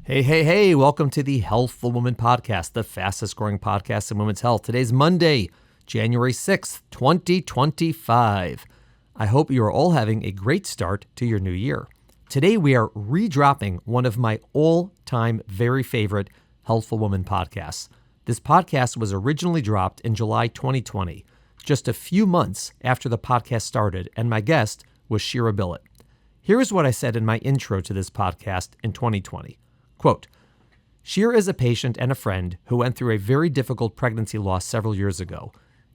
Hey, hey, hey, welcome to the Healthful Woman Podcast, the fastest growing podcast in women's health. Today's Monday, January 6th, 2025. I hope you are all having a great start to your new year. Today, we are redropping one of my all-time very favorite Healthful Woman podcasts. This podcast was originally dropped in July 2020, just a few months after the podcast started, and my guest was Shira Billet. Here is what I said in my intro to this podcast in 2020. Quote, Shira is a patient and a friend who went through a very difficult pregnancy loss several years ago.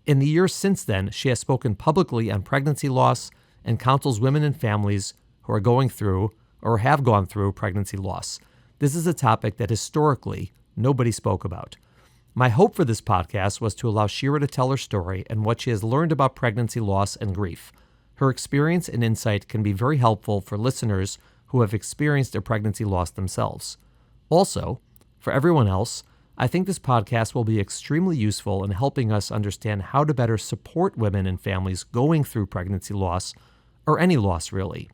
In the years since then, she has spoken publicly on pregnancy loss and counsels women and families who are going through or have gone through pregnancy loss. This is a topic that historically nobody spoke about. My hope for this podcast was to allow Shira to tell her story and what she has learned about pregnancy loss and grief. Her experience and insight can be very helpful for listeners who have experienced a pregnancy loss themselves. Also, for everyone else, I think this podcast will be extremely useful in helping us understand how to better support women and families going through pregnancy loss, or any loss really.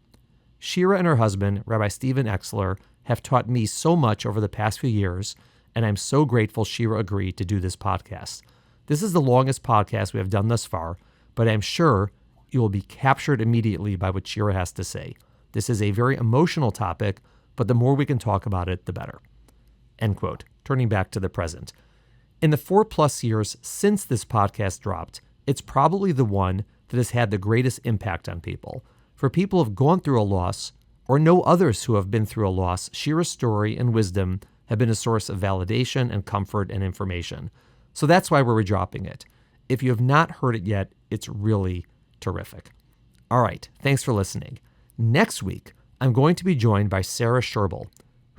Shira and her husband, Rabbi Stephen Exler, have taught me so much over the past few years, and I'm so grateful Shira agreed to do this podcast. This is the longest podcast we have done thus far, but I'm sure you will be captured immediately by what Shira has to say. This is a very emotional topic, but the more we can talk about it, the better. End quote. Turning back to the present. In the 4+ years since this podcast dropped, it's probably the one that has had the greatest impact on people. For people who have gone through a loss or know others who have been through a loss, Shira's story and wisdom have been a source of validation and comfort and information. So that's why we're redropping it. If you have not heard it yet, it's really terrific. All right, thanks for listening. Next week, I'm going to be joined by Sarah Sherbel,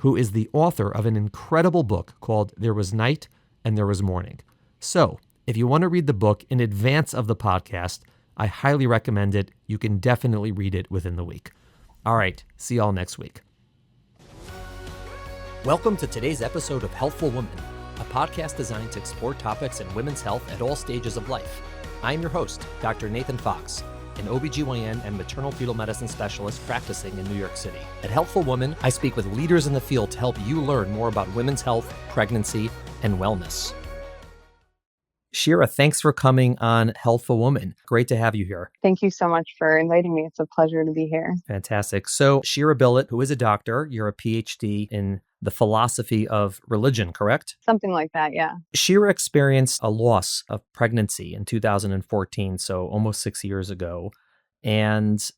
who is the author of an incredible book called There Was Night and There Was Morning. So, if you want to read the book in advance of the podcast, I highly recommend it. You can definitely read it within the week. All right, see y'all next week. Welcome to today's episode of Healthful Woman, a podcast designed to explore topics in women's health at all stages of life. I'm your host, Dr. Nathan Fox, an OBGYN and maternal fetal medicine specialist practicing in New York City. At Healthful Woman, I speak with leaders in the field to help you learn more about women's health, pregnancy, and wellness. Shira, thanks for coming on Healthful Woman. Great to have you here. Thank you so much for inviting me. It's a pleasure to be here. Fantastic. So Shira Billet, who is a doctor, you're a PhD in the philosophy of religion, correct? Something like that, yeah. Shira experienced a loss of pregnancy in 2014, so almost 6 years ago. And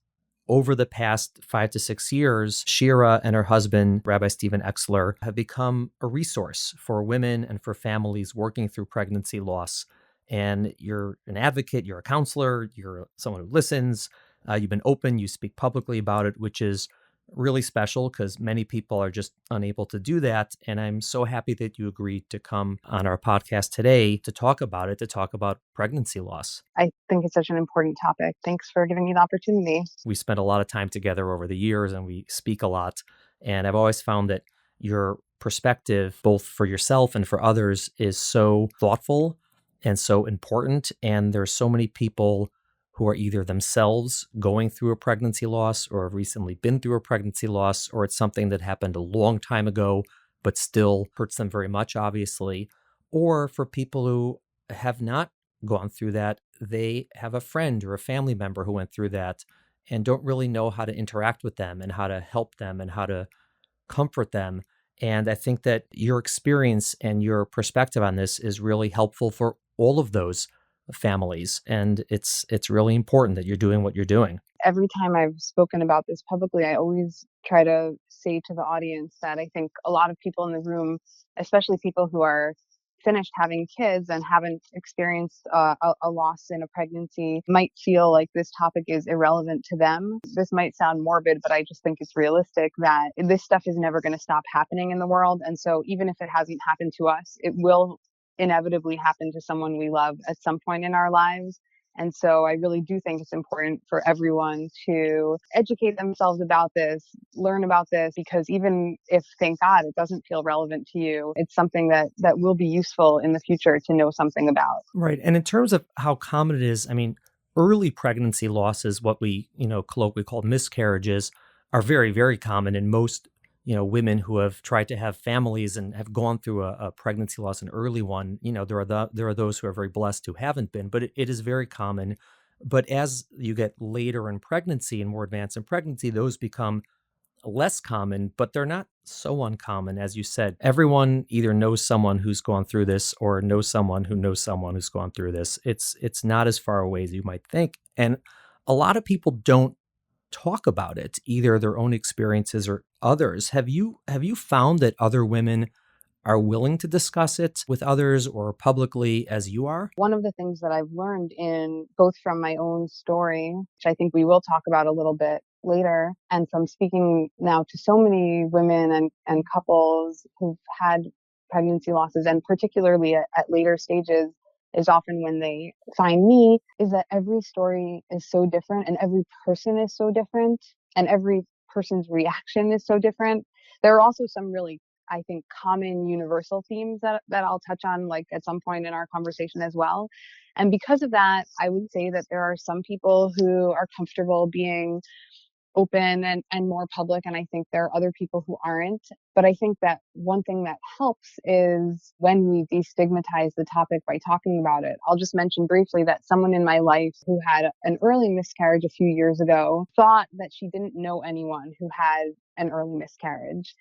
over the past 5 to 6 years, Shira and her husband, Rabbi Stephen Exler, have become a resource for women and for families working through pregnancy loss. And you're an advocate, you're a counselor, you're someone who listens, you've been open, you speak publicly about it, which is really special because many people are just unable to do that. And I'm so happy that you agreed to come on our podcast today to talk about it, to talk about pregnancy loss. I think it's such an important topic. Thanks for giving me the opportunity. We spent a lot of time together over the years and we speak a lot. And I've always found that your perspective, both for yourself and for others, is so thoughtful and so important. And there's so many people who are either themselves going through a pregnancy loss or have recently been through a pregnancy loss, or it's something that happened a long time ago, but still hurts them very much, obviously. Or for people who have not gone through that, they have a friend or a family member who went through that and don't really know how to interact with them and how to help them and how to comfort them. And I think that your experience and your perspective on this is really helpful for all of those families. And it's really important that you're doing what you're doing. Every time I've spoken about this publicly, I always try to say to the audience that I think a lot of people in the room, especially people who are finished having kids and haven't experienced a loss in a pregnancy, might feel like this topic is irrelevant to them. This might sound morbid, but I just think it's realistic that this stuff is never going to stop happening in the world. And so even if it hasn't happened to us, it will inevitably happen to someone we love at some point in our lives. And so I really do think it's important for everyone to educate themselves about this, learn about this, because even if, thank God, it doesn't feel relevant to you, it's something that will be useful in the future to know something about. Right. And in terms of how common it is, I mean, early pregnancy losses, what we, colloquially call miscarriages, are very, very common in most women who have tried to have families and have gone through a pregnancy loss, an early one. There are those who are very blessed who haven't been, but it is very common. But as you get later in pregnancy and more advanced in pregnancy, those become less common, but they're not so uncommon. As you said, everyone either knows someone who's gone through this or knows someone who's gone through this. It's not as far away as you might think. And a lot of people don't talk about it, either their own experiences or others. Have you found that other women are willing to discuss it with others or publicly as you are? One of the things that I've learned in both from my own story, which I think we will talk about a little bit later, and from speaking now to so many women and couples who've had pregnancy losses, and particularly at later stages, is often when they find me, is that every story is so different and every person is so different and every person's reaction is so different. There are also some really, I think, common universal themes that I'll touch on like at some point in our conversation as well. And because of that, I would say that there are some people who are comfortable being open and more public. And I think there are other people who aren't. But I think that one thing that helps is when we destigmatize the topic by talking about it. I'll just mention briefly that someone in my life who had an early miscarriage a few years ago thought that she didn't know anyone who had an early miscarriage.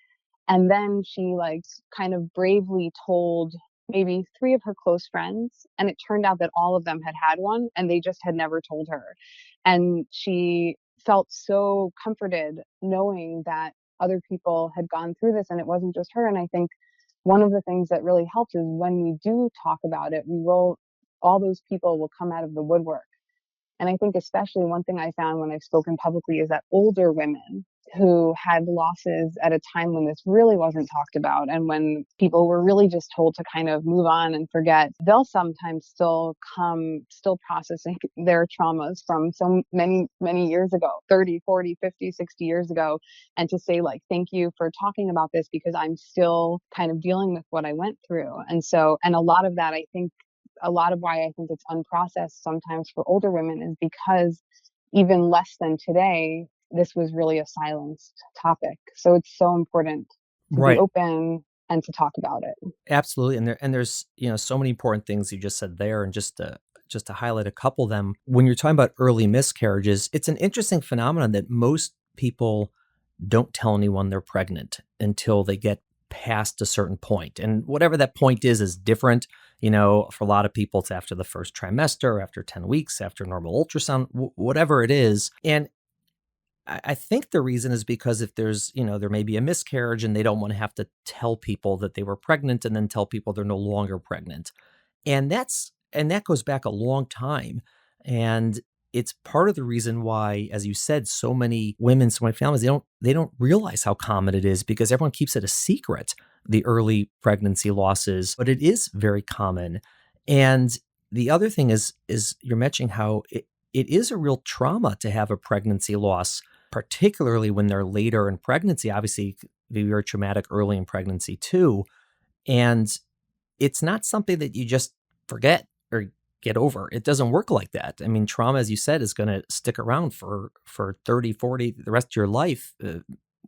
And then she like kind of bravely told maybe three of her close friends. And it turned out that all of them had had one and they just had never told her. And she felt so comforted knowing that other people had gone through this and it wasn't just her. And I think one of the things that really helps is when we do talk about it, all those people will come out of the woodwork. And I think especially one thing I found when I've spoken publicly is that older women who had losses at a time when this really wasn't talked about and when people were really just told to kind of move on and forget, they'll sometimes still processing their traumas from so many years ago, 30, 40, 50, 60 years ago, and to say like, thank you for talking about this because I'm still kind of dealing with what I went through. And a lot of that, I think, a lot of why I think it's unprocessed sometimes for older women is because even less than today, this was really a silenced topic. So it's so important to be Right. open and to talk about it. Absolutely. There's, so many important things you just said there. And just to highlight a couple of them, when you're talking about early miscarriages, it's an interesting phenomenon that most people don't tell anyone they're pregnant until they get past a certain point. And whatever that point is different. For a lot of people, it's after the first trimester, after 10 weeks, after normal ultrasound, whatever it is. And I think the reason is because if there's, there may be a miscarriage and they don't want to have to tell people that they were pregnant and then tell people they're no longer pregnant. And that goes back a long time. And it's part of the reason why, as you said, so many women, so many families, they don't realize how common it is because everyone keeps it a secret, the early pregnancy losses, but it is very common. And the other thing is you're mentioning how it is a real trauma to have a pregnancy loss, particularly when they're later in pregnancy. Obviously, it can be very traumatic early in pregnancy too. And it's not something that you just forget or get over. It doesn't work like that. I mean, trauma, as you said, is going to stick around for 30, 40, the rest of your life,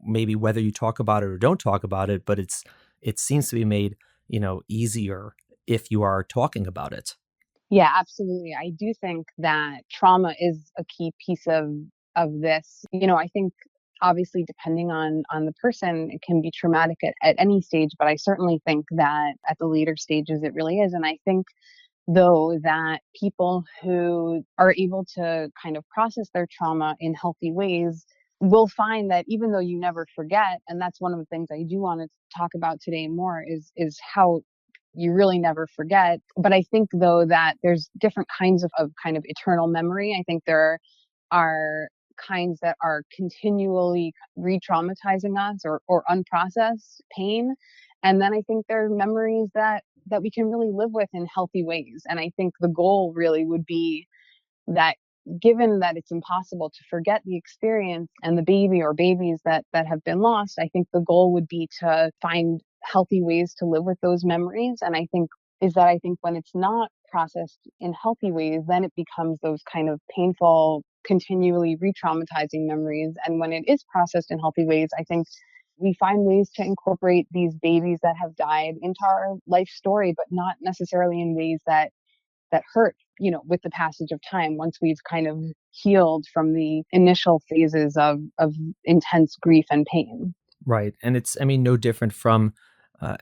maybe whether you talk about it or don't talk about it, but it seems to be made, easier if you are talking about it. Yeah, absolutely. I do think that trauma is a key piece of this. I think obviously depending on the person, it can be traumatic at any stage, but I certainly think that at the later stages it really is. And I think though that people who are able to kind of process their trauma in healthy ways will find that even though you never forget, and that's one of the things I do want to talk about today more is how you really never forget. But I think though that there's different kinds of kind of eternal memory. I think there are kinds that are continually re-traumatizing us or unprocessed pain. And then I think there are memories that we can really live with in healthy ways. And I think the goal really would be that given that it's impossible to forget the experience and the baby or babies that have been lost, I think the goal would be to find healthy ways to live with those memories. And I think when it's not processed in healthy ways, then it becomes those kind of painful, continually re-traumatizing memories. And when it is processed in healthy ways, I think we find ways to incorporate these babies that have died into our life story, but not necessarily in ways that hurt, with the passage of time, once we've kind of healed from the initial phases of intense grief and pain. Right. And it's, I mean, no different from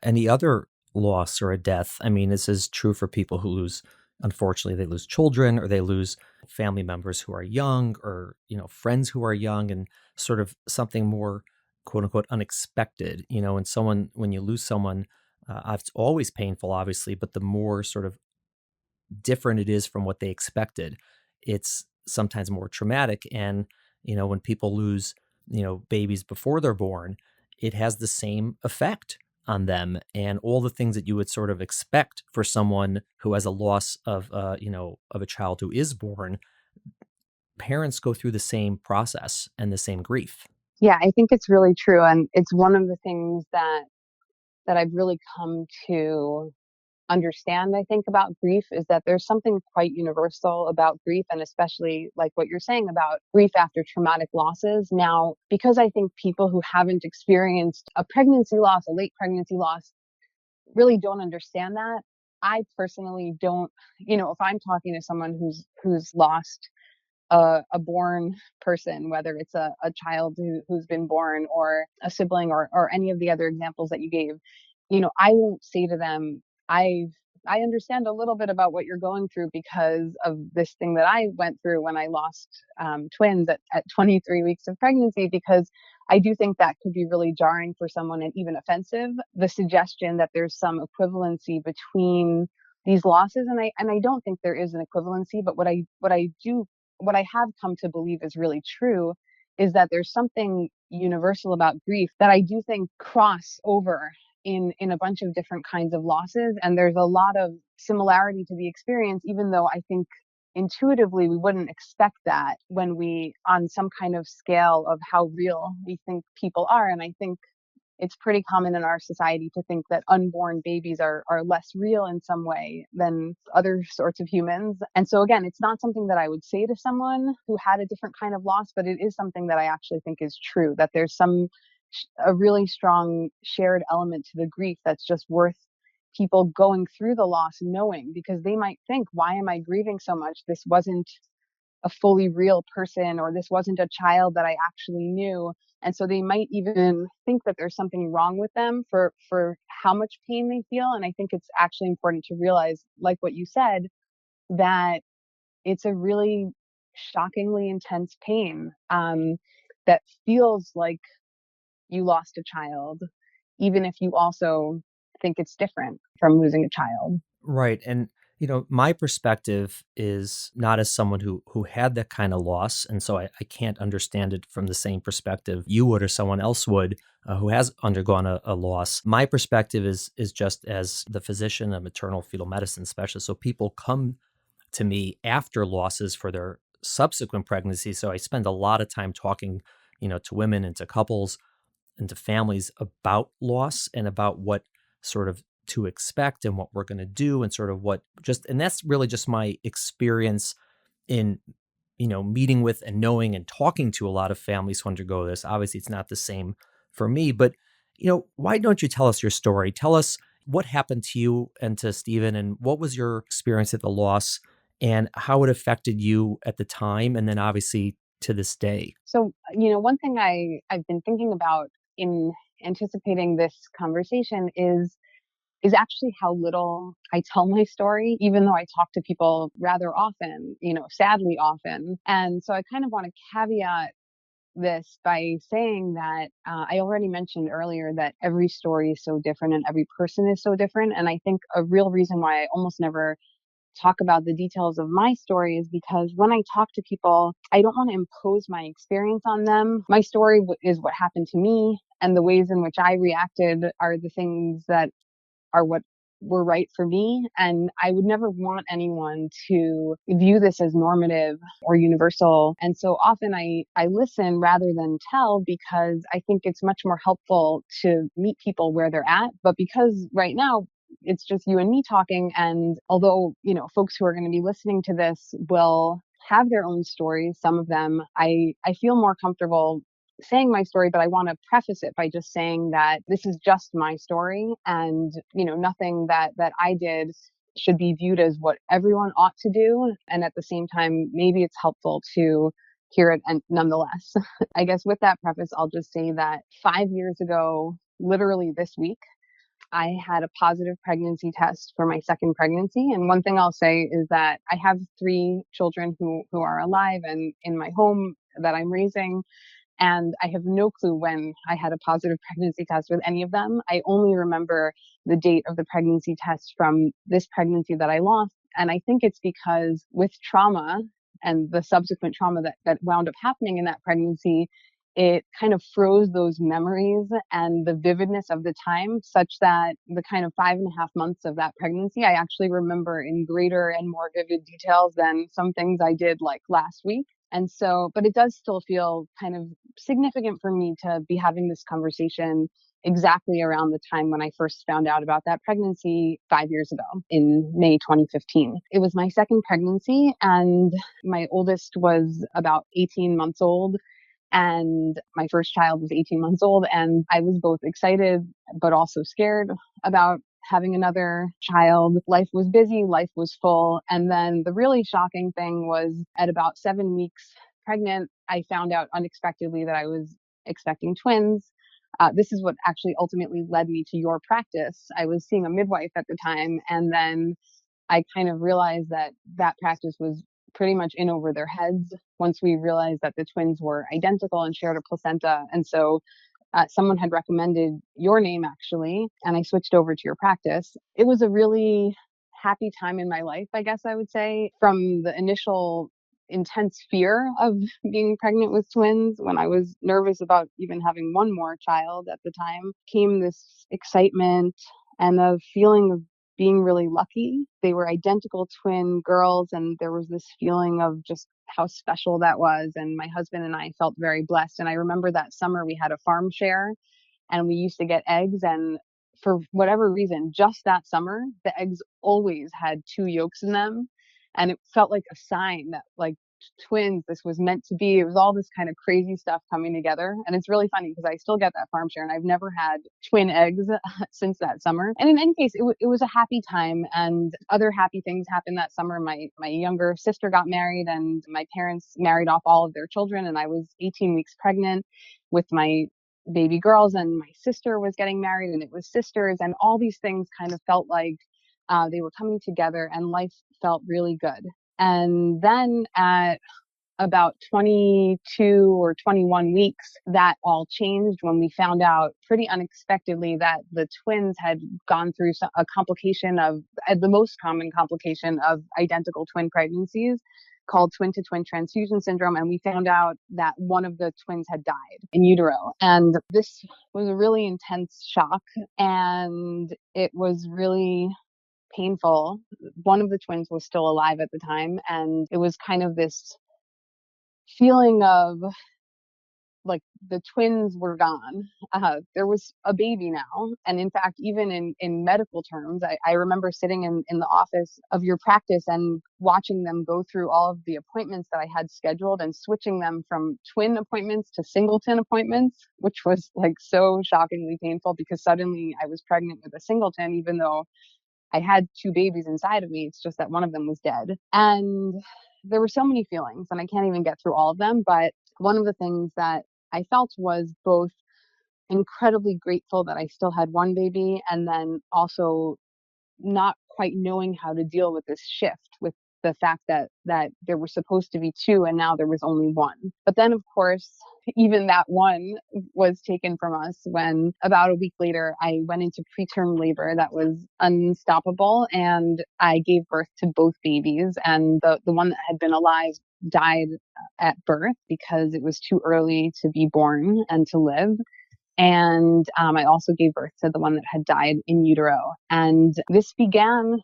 any other loss or a death. I mean, this is true for people who lose, unfortunately, they lose children or they lose family members who are young or, friends who are young and sort of something more quote unquote unexpected, and when you lose someone, it's always painful, obviously, but the more sort of different it is from what they expected, it's sometimes more traumatic. And, when people lose, babies before they're born, it has the same effect on them and all the things that you would sort of expect for someone who has a loss of, of a child who is born. Parents go through the same process and the same grief. Yeah, I think it's really true. And it's one of the things that I've really come to understand, I think, about grief is that there's something quite universal about grief, and especially like what you're saying about grief after traumatic losses. Now, because I think people who haven't experienced a pregnancy loss, a late pregnancy loss, really don't understand that. I personally don't, if I'm talking to someone who's lost a born person, whether it's a child who's been born or a sibling or any of the other examples that you gave, I won't say to them, I understand a little bit about what you're going through because of this thing that I went through when I lost twins at 23 weeks of pregnancy, because I do think that could be really jarring for someone and even offensive. The suggestion that there's some equivalency between these losses, and I don't think there is an equivalency, but what I have come to believe is really true is that there's something universal about grief that I do think cross over in a bunch of different kinds of losses. And there's a lot of similarity to the experience, even though I think intuitively we wouldn't expect that when we, on some kind of scale of how real we think people are. And I think it's pretty common in our society to think that unborn babies are less real in some way than other sorts of humans. And so again, it's not something that I would say to someone who had a different kind of loss, but it is something that I actually think is true, that there's a really strong shared element to the grief that's just worth people going through the loss knowing, because they might think, why am I grieving so much? This wasn't a fully real person, or this wasn't a child that I actually knew. And so they might even think that there's something wrong with them for how much pain they feel. And I think it's actually important to realize, like what you said, that it's a really shockingly intense pain that feels like you lost a child, even if you also think it's different from losing a child. Right. And, my perspective is not as someone who had that kind of loss. And so I can't understand it from the same perspective you would or someone else would who has undergone a loss. My perspective is just as the physician, a maternal fetal medicine specialist. So people come to me after losses for their subsequent pregnancy. So I spend a lot of time talking, to women and to couples and to families about loss and about what sort of to expect and what we're going to do and sort of and that's really just my experience in, meeting with and knowing and talking to a lot of families who undergo this. Obviously, it's not the same for me, but, why don't you tell us your story? Tell us what happened to you and to Stephen, and what was your experience at the loss and how it affected you at the time. And then obviously to this day. So, one thing I've been thinking about in anticipating this conversation is actually how little I tell my story, even though I talk to people rather often, sadly often. And so I kind of want to caveat this by saying that I already mentioned earlier that every story is so different and every person is so different. And I think a real reason why I almost never talk about the details of my story is because when I talk to people, I don't want to impose my experience on them. My story is what happened to me, and the ways in which I reacted are the things that are what were right for me. And I would never want anyone to view this as normative or universal. And so often I listen rather than tell, because I think it's much more helpful to meet people where they're at. But because right now it's just you and me talking, and although, folks who are going to be listening to this will have their own stories, some of them, I feel more comfortable saying my story, but I want to preface it by just saying that this is just my story, and nothing that I did should be viewed as what everyone ought to do. And at the same time, maybe it's helpful to hear it and nonetheless. I guess with that preface, I'll just say that 5 years ago, literally this week, I had a positive pregnancy test for my second pregnancy. And one thing I'll say is that I have three children who are alive and in my home that I'm raising. And I have no clue when I had a positive pregnancy test with any of them. I only remember the date of the pregnancy test from this pregnancy that I lost. And I think it's because with trauma and the subsequent trauma that wound up happening in that pregnancy, it kind of froze those memories and the vividness of the time, such that the kind of 5.5 months of that pregnancy, I actually remember in greater and more vivid details than some things I did like last week. And so, but it does still feel kind of significant for me to be having this conversation exactly around the time when I first found out about that pregnancy 5 years ago in May 2015. It was my second pregnancy, and my oldest was about 18 months old. And my first child was 18 months old, and I was both excited but also scared about having another child. Life was busy, life was full. And then the really shocking thing was at about 7 weeks pregnant, I found out unexpectedly that I was expecting twins. This is what actually ultimately led me to your practice. I was seeing a midwife at the time, and then I kind of realized that that practice was pretty much in over their heads once we realized that the twins were identical and shared a placenta. And so someone had recommended your name actually, and I switched over to your practice. It was a really happy time in my life, I guess I would say. From the initial intense fear of being pregnant with twins, when I was nervous about even having one more child at the time, came this excitement and a feeling of being really lucky. They were identical twin girls, and there was this feeling of just how special that was. And my husband and I felt very blessed. And I remember that summer we had a farm share, and we used to get eggs. And for whatever reason, just that summer, the eggs always had two yolks in them. And it felt like a sign that, like, twins, this was meant to be. It was all this kind of crazy stuff coming together. And it's really funny because I still get that farm share, and I've never had twin eggs since that summer. And in any case, it was a happy time, and other happy things happened that summer. My younger sister got married, and my parents married off all of their children, and I was 18 weeks pregnant with my baby girls, and my sister was getting married, and it was sisters, and all these things kind of felt like they were coming together, and life felt really good. And then at about 22 or 21 weeks, that all changed when we found out pretty unexpectedly that the twins had gone through a complication of the most common complication of identical twin pregnancies, called twin-to-twin transfusion syndrome. And we found out that one of the twins had died in utero. And this was a really intense shock, and it was really painful. One of the twins was still alive at the time, and it was kind of this feeling of like the twins were gone. There was a baby now. And in fact, even in medical terms, I remember sitting in the office of your practice and watching them go through all of the appointments that I had scheduled and switching them from twin appointments to singleton appointments, which was like so shockingly painful because suddenly I was pregnant with a singleton, even though I had two babies inside of me. It's just that one of them was dead. And there were so many feelings, and I can't even get through all of them. But one of the things that I felt was both incredibly grateful that I still had one baby, and then also not quite knowing how to deal with this shift, with the fact that there were supposed to be two and now there was only one. But then, of course, even that one was taken from us when about a week later I went into preterm labor that was unstoppable, and I gave birth to both babies. And the one that had been alive died at birth because it was too early to be born and to live. And I also gave birth to the one that had died in utero. And this began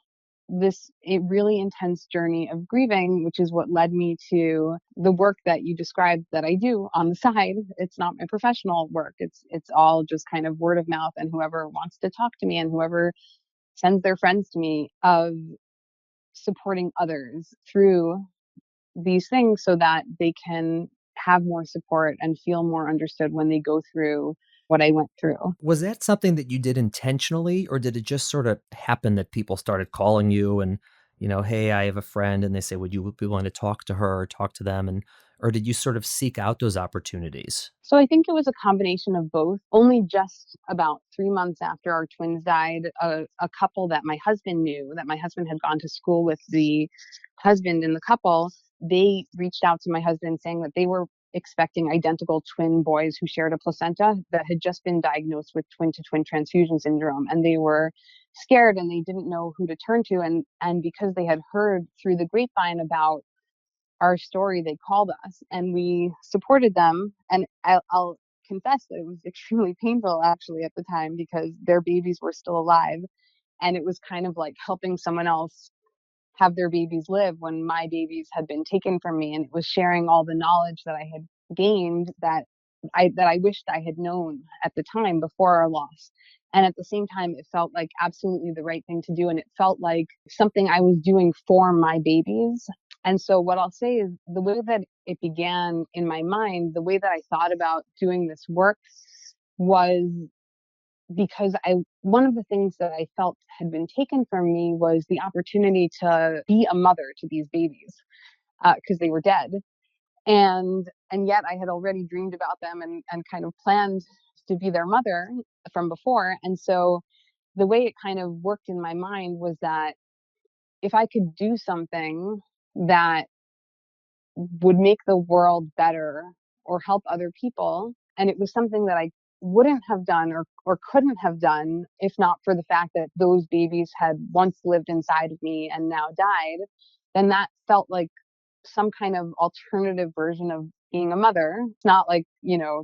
this really intense journey of grieving, which is what led me to the work that you described that I do on the side. It's not my professional work. It's all just kind of word of mouth, and whoever wants to talk to me and whoever sends their friends to me, of supporting others through these things so that they can have more support and feel more understood when they go through what I went through. Was that something that you did intentionally, or did it just sort of happen that people started calling you and, "Hey, I have a friend," and they say, "Would you be willing to talk to her or talk to them?" Or did you sort of seek out those opportunities? So I think it was a combination of both. Only just about 3 months after our twins died, a couple that my husband knew, that my husband had gone to school with the husband in the couple, they reached out to my husband saying that they were expecting identical twin boys who shared a placenta that had just been diagnosed with twin to twin transfusion syndrome. And they were scared and they didn't know who to turn to. And because they had heard through the grapevine about our story, they called us and we supported them. And I'll confess that it was extremely painful actually at the time because their babies were still alive. And it was kind of like helping someone else have their babies live when my babies had been taken from me. And it was sharing all the knowledge that I had gained that I wished I had known at the time before our loss. And at the same time, it felt like absolutely the right thing to do. And it felt like something I was doing for my babies. And so what I'll say is the way that it began in my mind, the way that I thought about doing this work was because one of the things that I felt had been taken from me was the opportunity to be a mother to these babies because they were dead. And yet I had already dreamed about them and kind of planned to be their mother from before. And so the way it kind of worked in my mind was that if I could do something that would make the world better or help other people, and it was something that I wouldn't have done or couldn't have done if not for the fact that those babies had once lived inside of me and now died, then that felt like some kind of alternative version of being a mother. It's not like,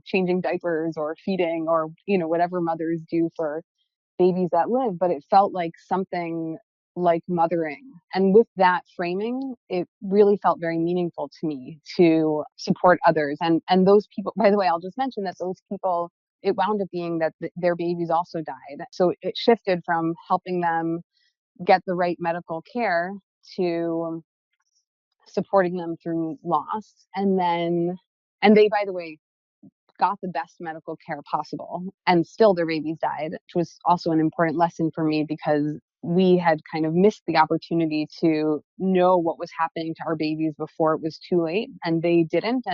changing diapers or feeding or, whatever mothers do for babies that live, but it felt like something like mothering. And with that framing, it really felt very meaningful to me to support others. And those people, by the way, I'll just mention that those people, it wound up being that their babies also died. So it shifted from helping them get the right medical care to supporting them through loss. And they, by the way, got the best medical care possible and still their babies died, which was also an important lesson for me because we had kind of missed the opportunity to know what was happening to our babies before it was too late, and they didn't.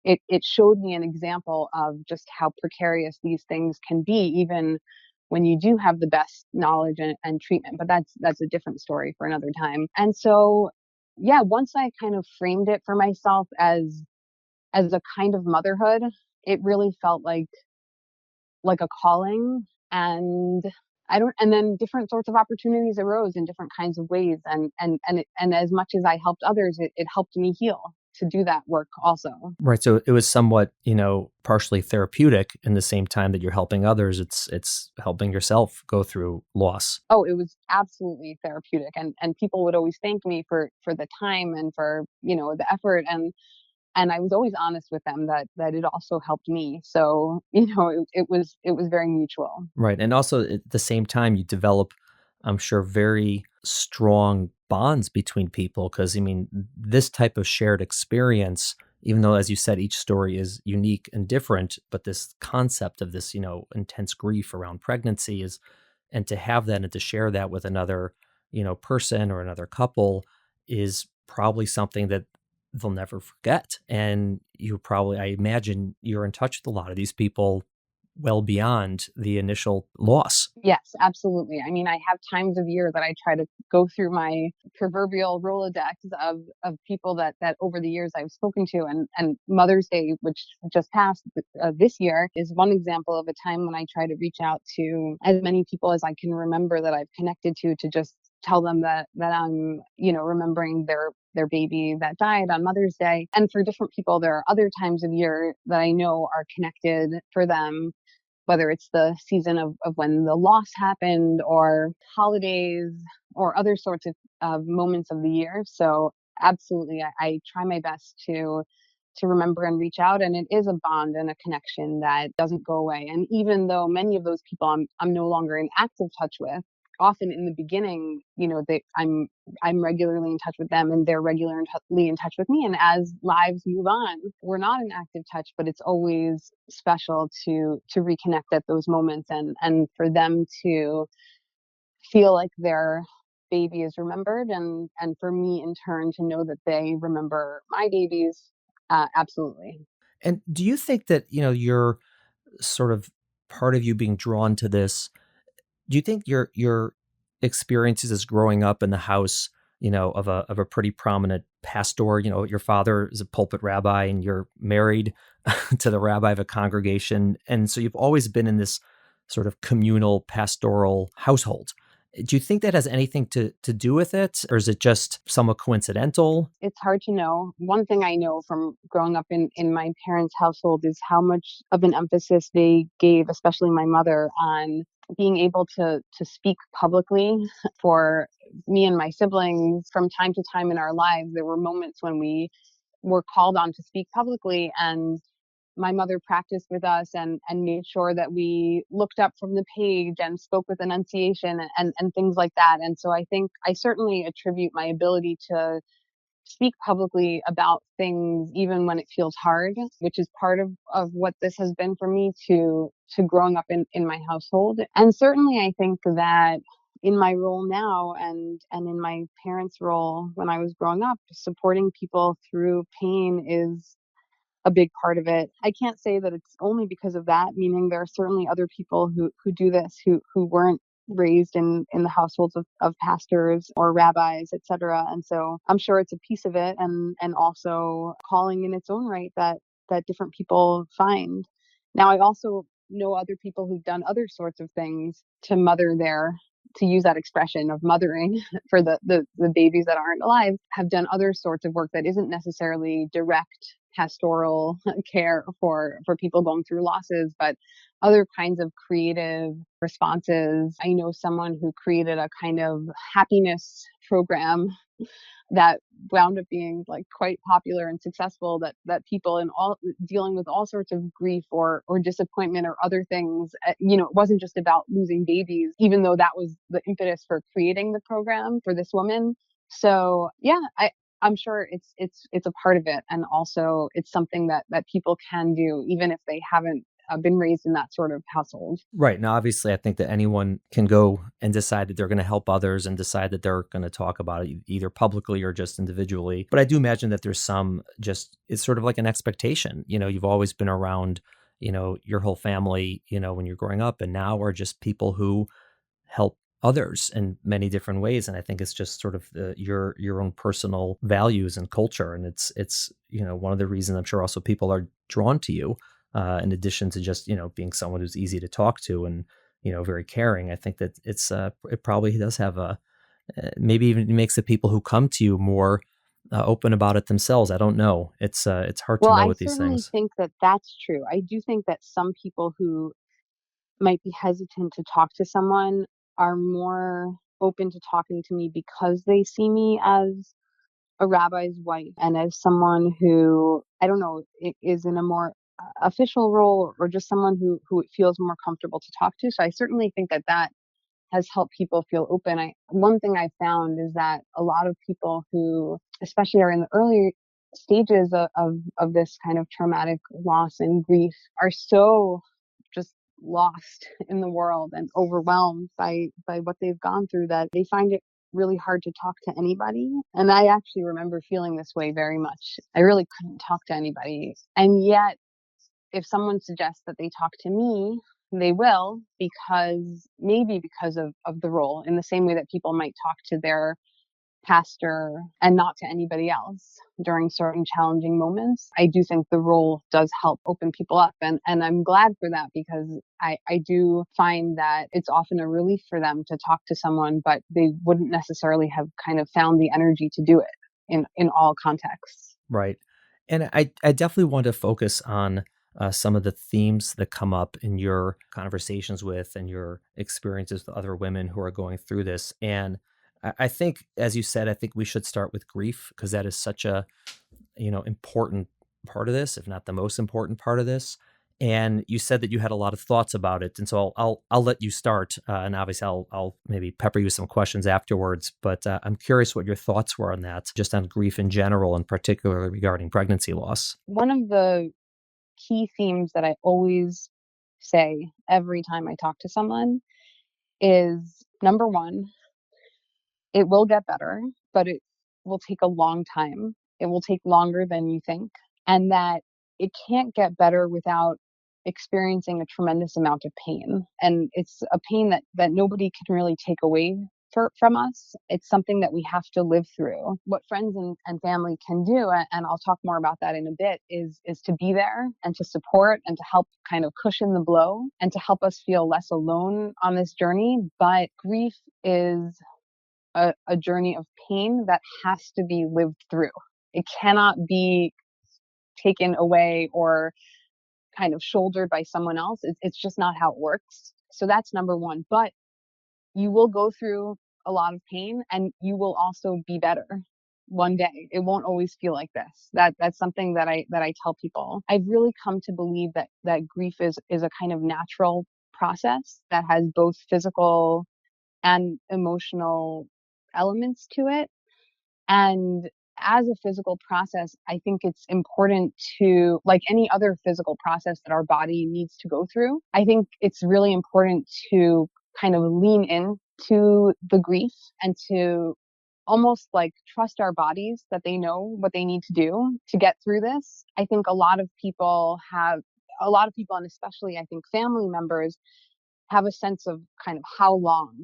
It showed me an example of just how precarious these things can be, even when you do have the best knowledge and treatment. But that's a different story for another time. And so yeah, once I kind of framed it for myself as a kind of motherhood, it really felt like a calling. And and then different sorts of opportunities arose in different kinds of ways. And as much as I helped others, it helped me heal to do that work also. Right. So it was somewhat, partially therapeutic in the same time that you're helping others. It's helping yourself go through loss. Oh, it was absolutely therapeutic. And people would always thank me for the time and for, the effort. And I was always honest with them that it also helped me. So, it was very mutual. Right. And also at the same time, you develop, I'm sure, very strong bonds between people. Because, I mean, this type of shared experience, even though, as you said, each story is unique and different, but this concept of this, intense grief around pregnancy and to have that and to share that with another, person or another couple is probably something that they'll never forget. And I imagine you're in touch with a lot of these people well beyond the initial loss. Yes, absolutely. I mean, I have times of year that I try to go through my proverbial Rolodex of people that over the years I've spoken to, and Mother's Day, which just passed this year, is one example of a time when I try to reach out to as many people as I can remember that I've connected to just tell them that I'm, remembering their baby that died on Mother's Day. And for different people, there are other times of year that I know are connected for them, whether it's the season of when the loss happened or holidays or other sorts of moments of the year. So absolutely, I try my best to remember and reach out. And it is a bond and a connection that doesn't go away. And even though many of those people I'm no longer in active touch with, often in the beginning, I'm regularly in touch with them and they're regularly in touch with me. And as lives move on, we're not in active touch, but it's always special to reconnect at those moments and for them to feel like their baby is remembered and for me in turn to know that they remember my babies. Absolutely. And do you think that, you're sort of part of you being drawn to this? Do you think your experiences as growing up in the house, of a pretty prominent pastor, your father is a pulpit rabbi and you're married to the rabbi of a congregation, and so you've always been in this sort of communal pastoral household. Do you think that has anything to do with it, or is it just somewhat coincidental? It's hard to know. One thing I know from growing up in my parents' household is how much of an emphasis they gave, especially my mother, on being able to speak publicly. For me and my siblings, from time to time in our lives, there were moments when we were called on to speak publicly, and my mother practiced with us and made sure that we looked up from the page and spoke with enunciation and things like that. And so I think I certainly attribute my ability to speak publicly about things even when it feels hard, which is part of what this has been for me to growing up in my household. And certainly I think that in my role now and in my parents' role when I was growing up, supporting people through pain is a big part of it. I can't say that it's only because of that, meaning there are certainly other people who do this who weren't raised in the households of pastors or rabbis, etc. And so I'm sure it's a piece of it and also calling in its own right that different people find. Now I also know other people who've done other sorts of things to mother their to use that expression of mothering for the babies that aren't alive, have done other sorts of work that isn't necessarily direct pastoral care for people going through losses, but other kinds of creative responses. I know someone who created a kind of happiness program that wound up being like quite popular and successful, that people in all dealing with all sorts of grief or disappointment or other things, it wasn't just about losing babies, even though that was the impetus for creating the program for this woman. So yeah, I'm sure it's a part of it, and also it's something that people can do even if they haven't been raised in that sort of household. Right. Now, obviously, I think that anyone can go and decide that they're going to help others and decide that they're going to talk about it either publicly or just individually. But I do imagine that there's some just, it's sort of like an expectation. You've always been around, your whole family, when you're growing up, and now are just people who help others in many different ways. And I think it's just sort of your own personal values and culture. And it's one of the reasons I'm sure also people are drawn to you, in addition to just, being someone who's easy to talk to and, very caring. I think that it probably does have maybe even makes the people who come to you more open about it themselves. I don't know. It's hard to Well, know I with these certainly things. think that that's true. I do think that some people who might be hesitant to talk to someone are more open to talking to me because they see me as a rabbi's wife and as someone who, I don't know, is in a more official role or just someone who it feels more comfortable to talk to. So I certainly think that has helped people feel open. One thing I found is that a lot of people who, especially are in the early stages of this kind of traumatic loss and grief, are so just lost in the world and overwhelmed by what they've gone through that they find it really hard to talk to anybody. And I actually remember feeling this way very much. I really couldn't talk to anybody. And yet if someone suggests that they talk to me, they will, because maybe because of the role, in the same way that people might talk to their pastor and not to anybody else during certain challenging moments. I do think the role does help open people up. And I'm glad for that because I do find that it's often a relief for them to talk to someone, but they wouldn't necessarily have kind of found the energy to do it in all contexts. Right. And I definitely want to focus on some of the themes that come up in your conversations with and your experiences with other women who are going through this. And I think, as you said, I think we should start with grief because that is such a, important part of this, if not the most important part of this. And you said that you had a lot of thoughts about it, and so I'll let you start, and obviously I'll maybe pepper you with some questions afterwards. But I'm curious what your thoughts were on that, just on grief in general, and particularly regarding pregnancy loss. One of the key themes that I always say every time I talk to someone is number one, it will get better, but it will take a long time. It will take longer than you think, and that it can't get better without experiencing a tremendous amount of pain. And it's a pain that nobody can really take away from us. It's something that we have to live through. What friends and family can do, and I'll talk more about that in a bit, is to be there and to support and to help kind of cushion the blow and to help us feel less alone on this journey. But grief is a journey of pain that has to be lived through. It cannot be taken away or kind of shouldered by someone else. It's just not how it works. So that's number one. But you will go through a lot of pain and you will also be better one day. It won't always feel like this. That's something that I tell people. I've really come to believe that grief is a kind of natural process that has both physical and emotional elements to it. And as a physical process, I think it's important to, like any other physical process that our body needs to go through, I think it's really important to kind of lean in to the grief and to almost like trust our bodies that they know what they need to do to get through this. I think a lot of people, and especially I think family members, have a sense of kind of how long,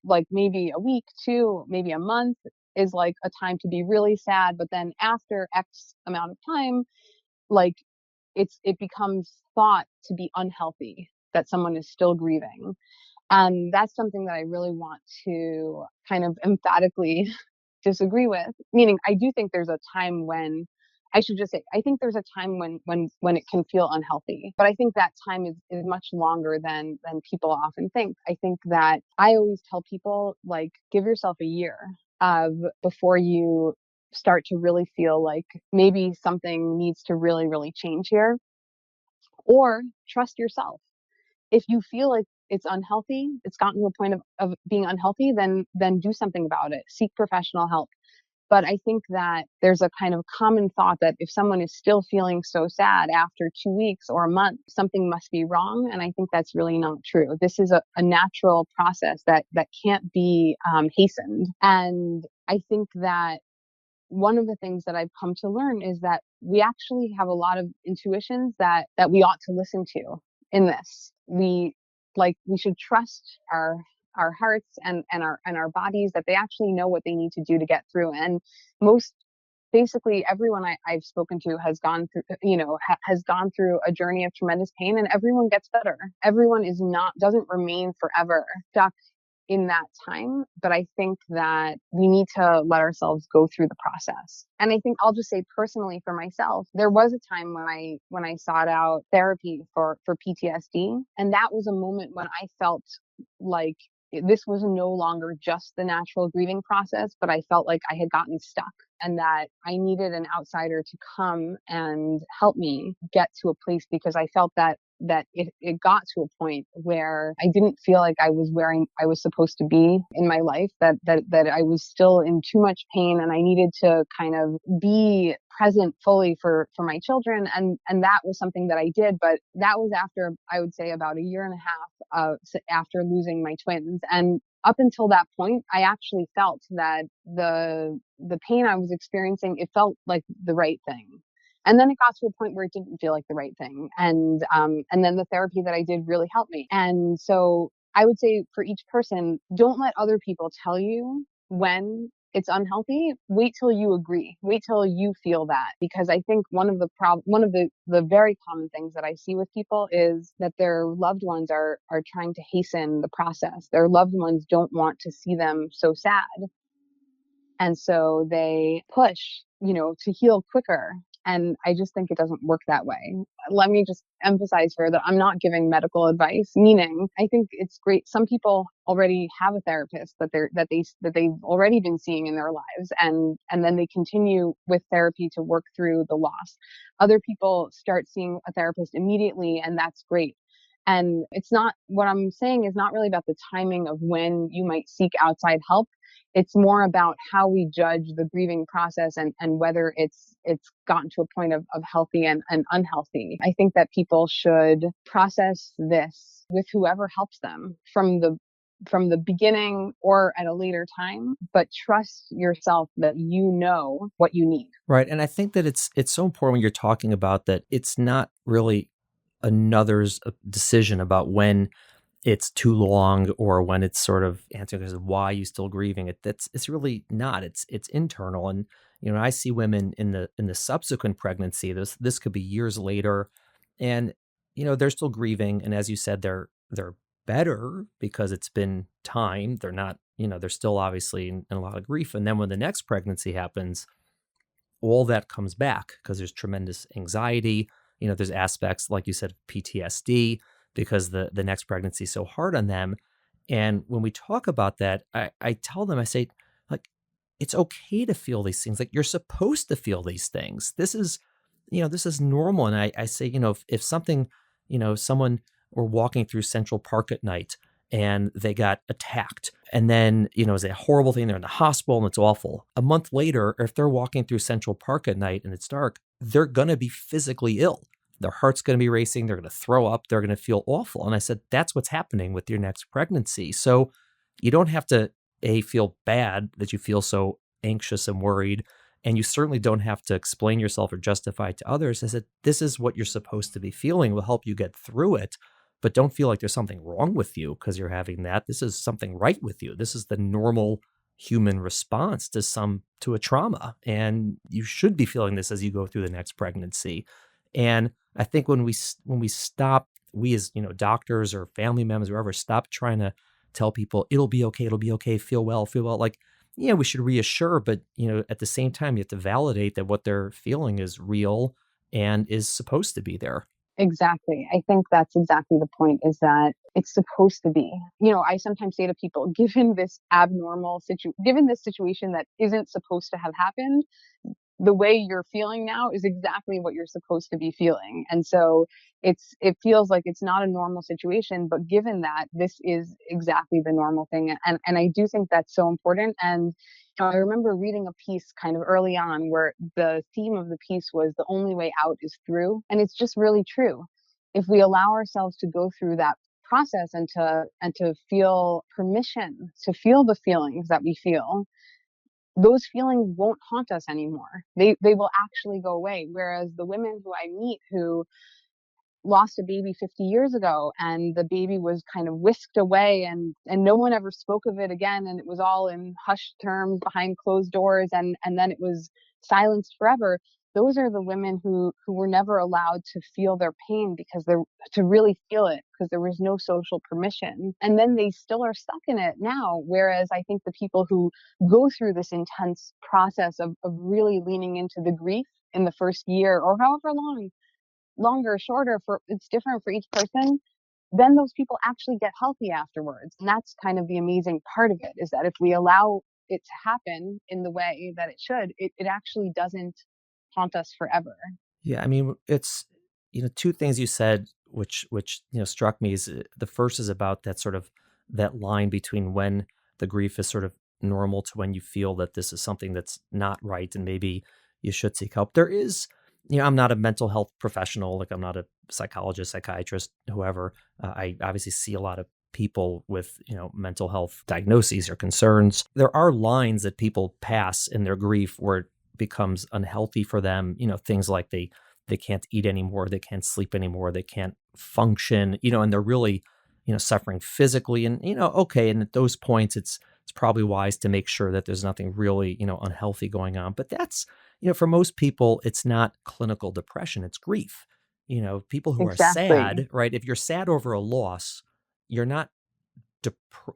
like maybe a week, two, maybe a month is like a time to be really sad. But then after X amount of time, like it becomes thought to be unhealthy that someone is still grieving. And that's something that I really want to kind of emphatically disagree with. Meaning, I do think there's a time when I should just say, I think there's a time when it can feel unhealthy. But I think that time is much longer than people often think. I think that I always tell people, like, give yourself a year of before you start to really feel like maybe something needs to really, really change here, or trust yourself. If you feel like it's unhealthy, it's gotten to a point of being unhealthy, then do something about it. Seek professional help. But I think that there's a kind of common thought that if someone is still feeling so sad after 2 weeks or a month, something must be wrong. And I think that's really not true. This is a natural process that can't be hastened. And I think that one of the things that I've come to learn is that we actually have a lot of intuitions that we ought to listen to in this. We should trust our hearts and our bodies, that they actually know what they need to do to get through. And most basically everyone I've spoken to has gone through, has gone through a journey of tremendous pain, and everyone gets better. Everyone doesn't remain forever stuck in that time. But I think that we need to let ourselves go through the process. And I think I'll just say personally for myself, there was a time when I sought out therapy for PTSD. And that was a moment when I felt like this was no longer just the natural grieving process, but I felt like I had gotten stuck and that I needed an outsider to come and help me get to a place, because I felt that it got to a point where I didn't feel like I was where I was supposed to be in my life, that I was still in too much pain, and I needed to kind of be present fully for my children. And that was something that I did. But that was after, I would say, about a year and a half after losing my twins. And up until that point, I actually felt that the pain I was experiencing, it felt like the right thing. And then it got to a point where it didn't feel like the right thing. And then the therapy that I did really helped me. And so I would say for each person, don't let other people tell you when it's unhealthy. Wait till you agree. Wait till you feel that. Because I think one of the very common things that I see with people is that their loved ones are trying to hasten the process. Their loved ones don't want to see them so sad. And so they push, to heal quicker. And I just think it doesn't work that way. Let me just emphasize here that I'm not giving medical advice, meaning I think it's great. Some people already have a therapist that they've already been seeing in their lives, and then they continue with therapy to work through the loss. Other people start seeing a therapist immediately, and that's great. And it's not, what I'm saying is not really about the timing of when you might seek outside help. It's more about how we judge the grieving process, and whether it's gotten to a point of healthy and unhealthy. I think that people should process this with whoever helps them from the beginning or at a later time, but trust yourself that you know what you need. Right. And I think that it's so important when you're talking about that it's not really another's decision about when it's too long or when it's sort of answering because of why you still grieving it. It's really not. It's internal. And I see women in the subsequent pregnancy. This could be years later, and they're still grieving. And as you said, they're better because it's been time. They're not. They're still obviously in a lot of grief. And then when the next pregnancy happens, all that comes back because there's tremendous anxiety. There's aspects, like you said, PTSD, because the next pregnancy is so hard on them. And when we talk about that, I tell them, I say, like, it's okay to feel these things. Like, you're supposed to feel these things. This is normal. And I say, if something, someone were walking through Central Park at night and they got attacked, and then, it's a horrible thing. They're in the hospital and it's awful. A month later, if they're walking through Central Park at night and it's dark, they're going to be physically ill. Their heart's going to be racing. They're going to throw up. They're going to feel awful. And I said, that's what's happening with your next pregnancy. So you don't have to, feel bad that you feel so anxious and worried. And you certainly don't have to explain yourself or justify it to others. I said, this is what you're supposed to be feeling. Will help you get through it. But don't feel like there's something wrong with you because you're having that. This is something right with you. This is the normal human response to a trauma. And you should be feeling this as you go through the next pregnancy. And I think when we stop, we as doctors or family members, whoever, stop trying to tell people it'll be okay, feel well. Like, yeah, we should reassure, but at the same time, you have to validate that what they're feeling is real and is supposed to be there. Exactly. I think that's exactly the point, is that it's supposed to be. I sometimes say to people, given this situation that isn't supposed to have happened, the way you're feeling now is exactly what you're supposed to be feeling. And so it feels like it's not a normal situation, but given that, this is exactly the normal thing. And I do think that's so important. And I remember reading a piece kind of early on where the theme of the piece was the only way out is through. And it's just really true. If we allow ourselves to go through that process, and to feel permission to feel the feelings that we feel, those feelings won't haunt us anymore. They will actually go away. Whereas the women who I meet who lost a baby 50 years ago, and the baby was kind of whisked away, and no one ever spoke of it again, and it was all in hushed terms behind closed doors, and then it was silenced forever. Those are the women who were never allowed to feel their pain, because they're to really feel it, because there was no social permission, and then they still are stuck in it now. Whereas I think the people who go through this intense process of really leaning into the grief in the first year, or however long, longer, shorter, for it's different for each person, then those people actually get healthy afterwards. And that's kind of the amazing part of it, is that if we allow it to happen in the way that it should, it actually doesn't haunt us forever. Yeah, I mean, it's two things you said which struck me is the first is about that sort of that line between when the grief is sort of normal to when you feel that this is something that's not right and maybe you should seek help. There is, I'm not a mental health professional, like I'm not a psychologist, psychiatrist, whoever. I obviously see a lot of people with mental health diagnoses or concerns. There are lines that people pass in their grief where it becomes unhealthy for them. Things like they can't eat anymore, they can't sleep anymore, they can't function. And they're really suffering physically. And okay, and at those points, it's probably wise to make sure that there's nothing really unhealthy going on. But that's for most people, it's not clinical depression, it's grief. People who are Exactly. sad, right? If you're sad over a loss, you're not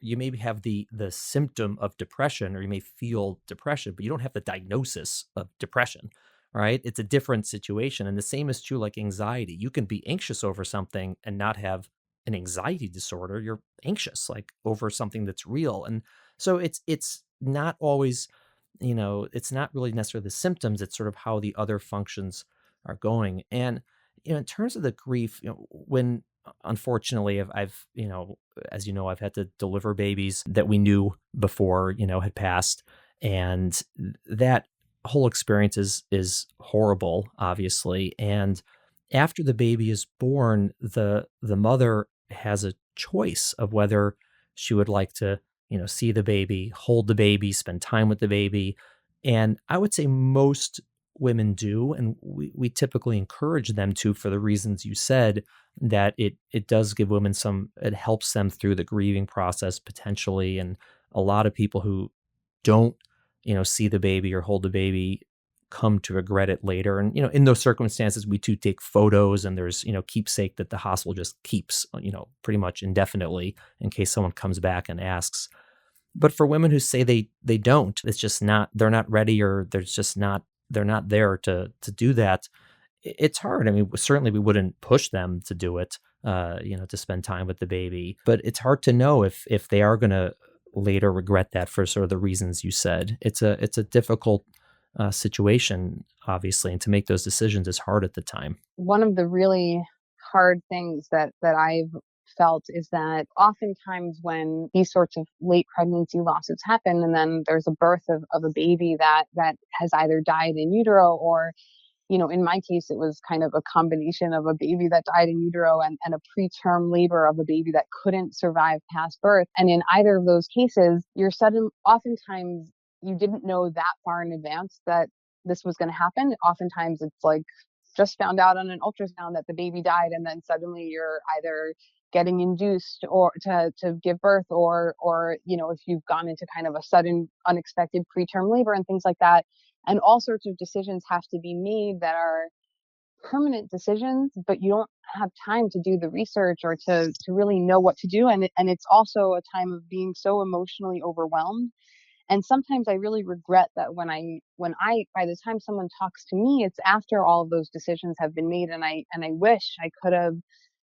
you maybe have the symptom of depression, or you may feel depression, but you don't have the diagnosis of depression, right? It's a different situation. And the same is true like anxiety. You can be anxious over something and not have an anxiety disorder. You're anxious like over something that's real. And so it's not always, it's not really necessarily the symptoms, it's sort of how the other functions are going. And in terms of the grief, when unfortunately I've as you know, I've had to deliver babies that we knew before, had passed, and that whole experience is horrible, obviously. And after the baby is born, the mother has a choice of whether she would like to, see the baby, hold the baby, spend time with the baby. And I would say most women do, and we typically encourage them to, for the reasons you said, that it does give women it helps them through the grieving process potentially. And a lot of people who don't, see the baby or hold the baby come to regret it later. And, in those circumstances, we do take photos, and there's, keepsake that the hospital just keeps, pretty much indefinitely in case someone comes back and asks. But for women who say they don't, it's just not, they're not ready, or they're not there to do that. It's hard. I mean, certainly we wouldn't push them to do it, to spend time with the baby, but it's hard to know if they are going to later regret that for sort of the reasons you said. It's a difficult situation, obviously, and to make those decisions is hard at the time. One of the really hard things that I've felt is that oftentimes when these sorts of late pregnancy losses happen, and then there's a birth of a baby that has either died in utero, or in my case, it was kind of a combination of a baby that died in utero and a preterm labor of a baby that couldn't survive past birth. And in either of those cases, oftentimes you didn't know that far in advance that this was going to happen. Oftentimes it's like just found out on an ultrasound that the baby died, and then suddenly you're either getting induced or to give birth, or if you've gone into kind of a sudden unexpected preterm labor and things like that. And all sorts of decisions have to be made that are permanent decisions, but you don't have time to do the research or to really know what to do. And it's also a time of being so emotionally overwhelmed. And sometimes I really regret that when I by the time someone talks to me, it's after all of those decisions have been made, and I wish I could have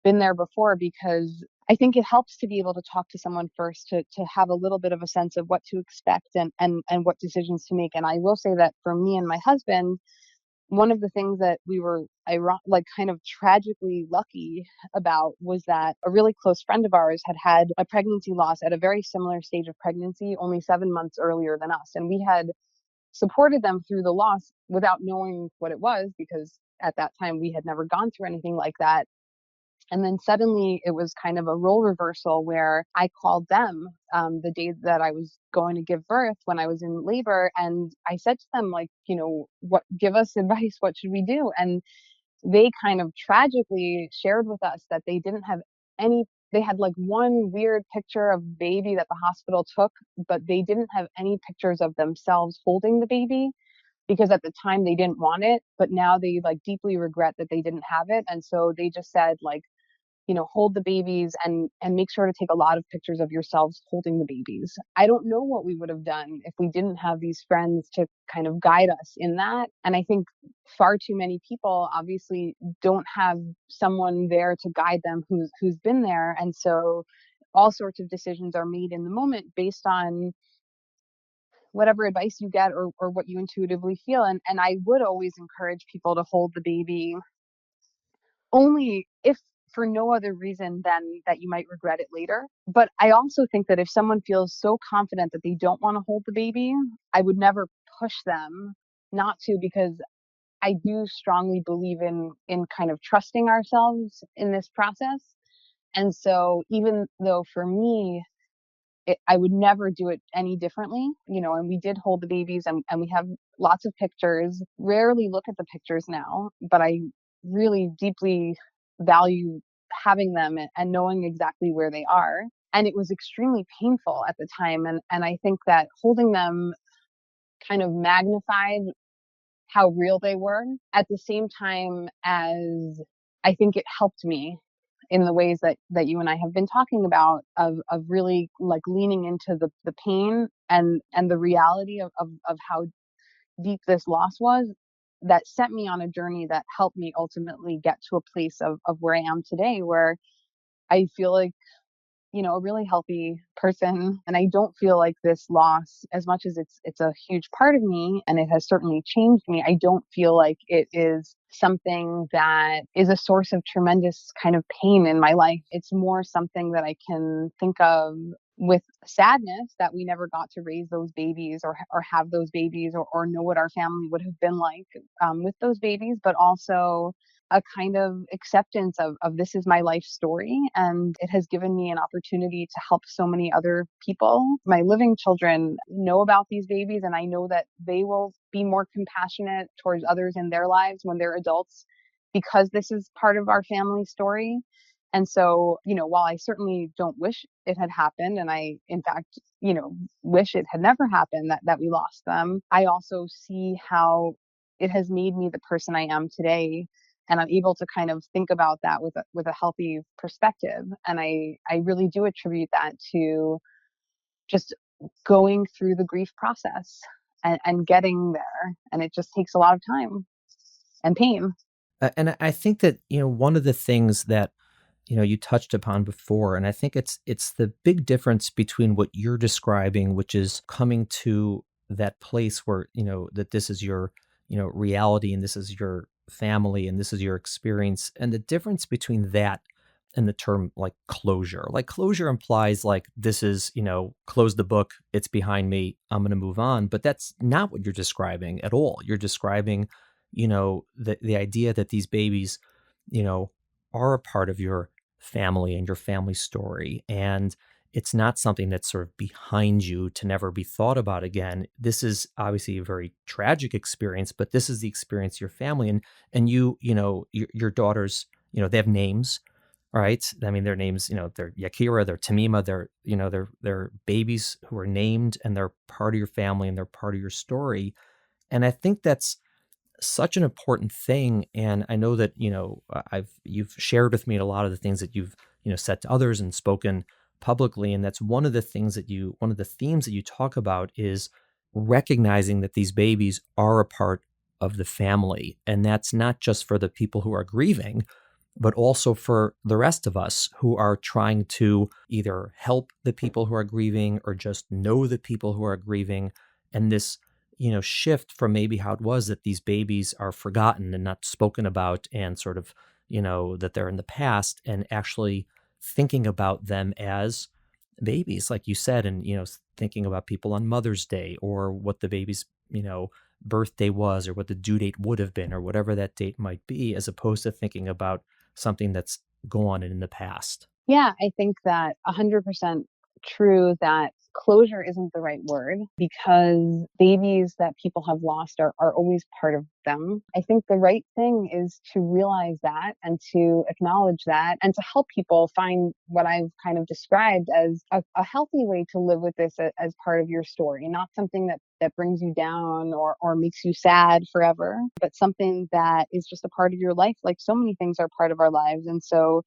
been there before, because I think it helps to be able to talk to someone first, to have a little bit of a sense of what to expect, and what decisions to make. And I will say that for me and my husband, one of the things that we were kind of tragically lucky about was that a really close friend of ours had a pregnancy loss at a very similar stage of pregnancy, only 7 months earlier than us. And we had supported them through the loss without knowing what it was, because at that time we had never gone through anything like that. And then suddenly it was kind of a role reversal where I called them the day that I was going to give birth when I was in labor. And I said to them, like, give us advice. What should we do? And they kind of tragically shared with us that they had like one weird picture of baby that the hospital took, but they didn't have any pictures of themselves holding the baby, because at the time they didn't want it, but now they like deeply regret that they didn't have it. And so they just said, like, hold the babies, and make sure to take a lot of pictures of yourselves holding the babies. I don't know what we would have done if we didn't have these friends to kind of guide us in that. And I think far too many people obviously don't have someone there to guide them who's been there. And so all sorts of decisions are made in the moment based on whatever advice you get, or what you intuitively feel. And I would always encourage people to hold the baby, only if for no other reason than that you might regret it later. But I also think that if someone feels so confident that they don't want to hold the baby, I would never push them not to, because I do strongly believe in kind of trusting ourselves in this process. And so even though for me, I would never do it any differently, and we did hold the babies, and we have lots of pictures, rarely look at the pictures now, but I really deeply value having them and knowing exactly where they are. And it was extremely painful at the time. And I think that holding them kind of magnified how real they were, at the same time as I think it helped me in the ways that you and I have been talking about, of really like leaning into the pain and the reality of how deep this loss was. that set me on a journey that helped me ultimately get to a place of where I am today, where I feel like, a really healthy person. And I don't feel like this loss, as much as it's a huge part of me and it has certainly changed me, I don't feel like it is something that is a source of tremendous kind of pain in my life. It's more something that I can think of with sadness that we never got to raise those babies or have those babies or know what our family would have been like with those babies, but also a kind of acceptance of this is my life story, and it has given me an opportunity to help so many other people. My living children know about these babies, and I know that they will be more compassionate towards others in their lives when they're adults, because this is part of our family story. And so, while I certainly don't wish it had happened, and I, in fact, wish it had never happened, that we lost them, I also see how it has made me the person I am today. And I'm able to kind of think about that with a healthy perspective. And I really do attribute that to just going through the grief process and getting there. And it just takes a lot of time and pain. And I think that, one of the things that, you touched upon before, and I think it's the big difference between what you're describing, which is coming to that place where, that this is your, reality, and this is your family, and this is your experience, and the difference between that and the term like closure. Like closure implies like this is, close the book, it's behind me, I'm going to move on. But that's not what you're describing at all. You're describing, the idea that these babies, are a part of your family and your family story. And it's not something that's sort of behind you to never be thought about again. This is obviously a very tragic experience, but this is the experience of your family. And your daughters, they have names, right? I mean, their names, they're Yakira, they're Tamima, they're babies who are named, and they're part of your family and they're part of your story. And I think that's such an important thing. And I know that, you've shared with me a lot of the things that you've, said to others and spoken publicly. And that's one of the one of the themes that you talk about is recognizing that these babies are a part of the family. And that's not just for the people who are grieving, but also for the rest of us who are trying to either help the people who are grieving or just know the people who are grieving. And this, shift from maybe how it was that these babies are forgotten and not spoken about and sort of, that they're in the past, and actually thinking about them as babies, like you said, and, thinking about people on Mother's Day or what the baby's, birthday was or what the due date would have been or whatever that date might be, as opposed to thinking about something that's gone and in the past. Yeah, I think that 100% true that closure isn't the right word, because babies that people have lost are always part of them. I think the right thing is to realize that and to acknowledge that and to help people find what I've kind of described as a healthy way to live with this as part of your story, not something that brings you down or makes you sad forever, but something that is just a part of your life, like so many things are part of our lives. And so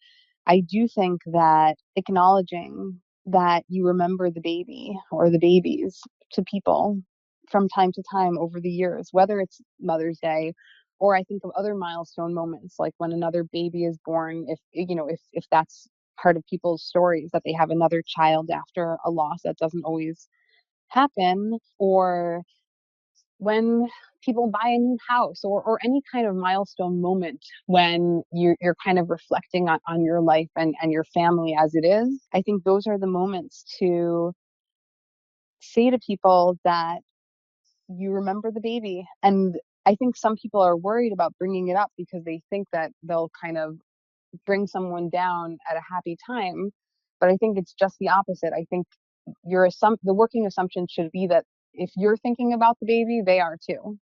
I do think that acknowledging that you remember the baby or the babies to people from time to time over the years, whether it's Mother's Day, or I think of other milestone moments, like when another baby is born, if that's part of people's stories, that they have another child after a loss that doesn't always happen, or when people buy a new house, or any kind of milestone moment when you're kind of reflecting on your life and your family as it is. I think those are the moments to say to people that you remember the baby. And I think some people are worried about bringing it up because they think that they'll kind of bring someone down at a happy time. But I think it's just the opposite. I think the working assumption should be that if you're thinking about the baby, they are too.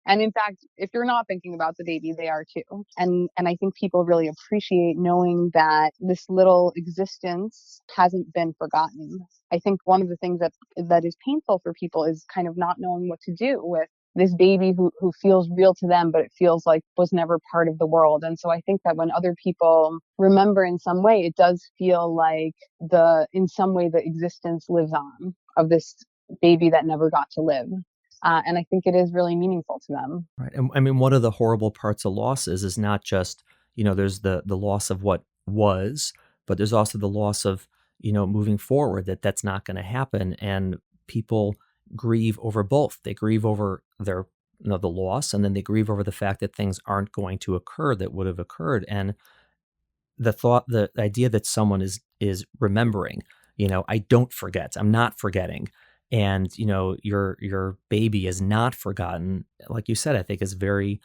And in fact, if you're not thinking about the baby, they are too. And I think people really appreciate knowing that this little existence hasn't been forgotten. I think one of the things that is painful for people is kind of not knowing what to do with this baby who feels real to them, but it feels like was never part of the world. And so I think that when other people remember in some way, it does feel like in some way the existence lives on of this baby that never got to live. And I think it is really meaningful to them. Right. And I mean, one of the horrible parts of loss is not just, there's the loss of what was, but there's also the loss of, moving forward, that's not going to happen. And people grieve over both. They grieve over their, the loss, and then they grieve over the fact that things aren't going to occur that would have occurred. And the idea that someone is remembering, I don't forget, I'm not forgetting. And, your baby is not forgotten. Like you said, I think is very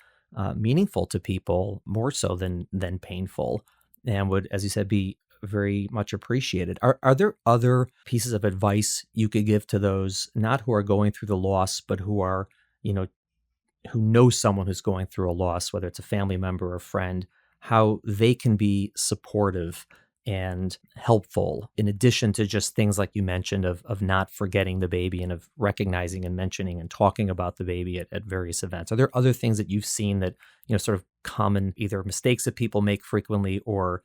meaningful to people, more so than painful, and would, as you said, be very much appreciated. Are there other pieces of advice you could give to those not who are going through the loss, but who are, you know, who knows someone who's going through a loss, whether it's a family member or friend, how they can be supportive and helpful, in addition to just things like you mentioned of not forgetting the baby and of recognizing and mentioning and talking about the baby at various events? Are there other things that you've seen that, sort of common either mistakes that people make frequently or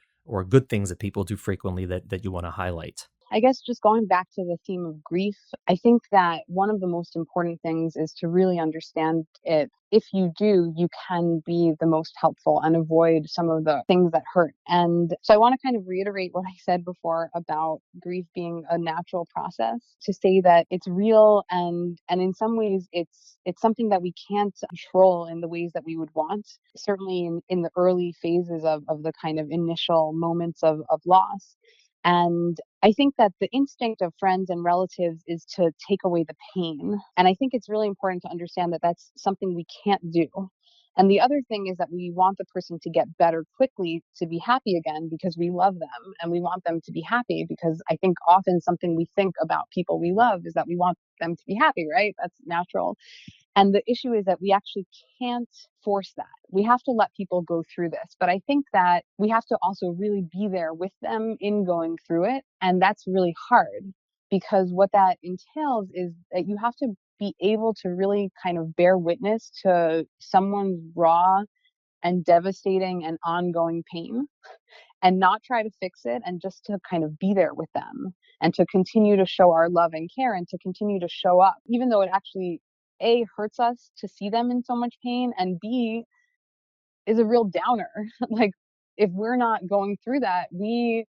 good things that people do frequently that you want to highlight? I guess just going back to the theme of grief, I think that one of the most important things is to really understand it. If you do, you can be the most helpful and avoid some of the things that hurt. And so I want to kind of reiterate what I said before about grief being a natural process, to say that it's real, and in some ways it's something that we can't control in the ways that we would want. Certainly in the early phases of the kind of initial moments of loss. And I think that the instinct of friends and relatives is to take away the pain. And I think it's really important to understand that that's something we can't do. And the other thing is that we want the person to get better quickly to be happy again because we love them and we want them to be happy, because I think often something we think about people we love is that we want them to be happy, right? That's natural. And the issue is that we actually can't force that. We have to let people go through this. But I think that we have to also really be there with them in going through it. And that's really hard, because what that entails is that you have to be able to really kind of bear witness to someone's raw and devastating and ongoing pain, and not try to fix it, and just to kind of be there with them and to continue to show our love and care and to continue to show up, even though it actually A, hurts us to see them in so much pain, and B, is a real downer. Like, if we're not going through that, we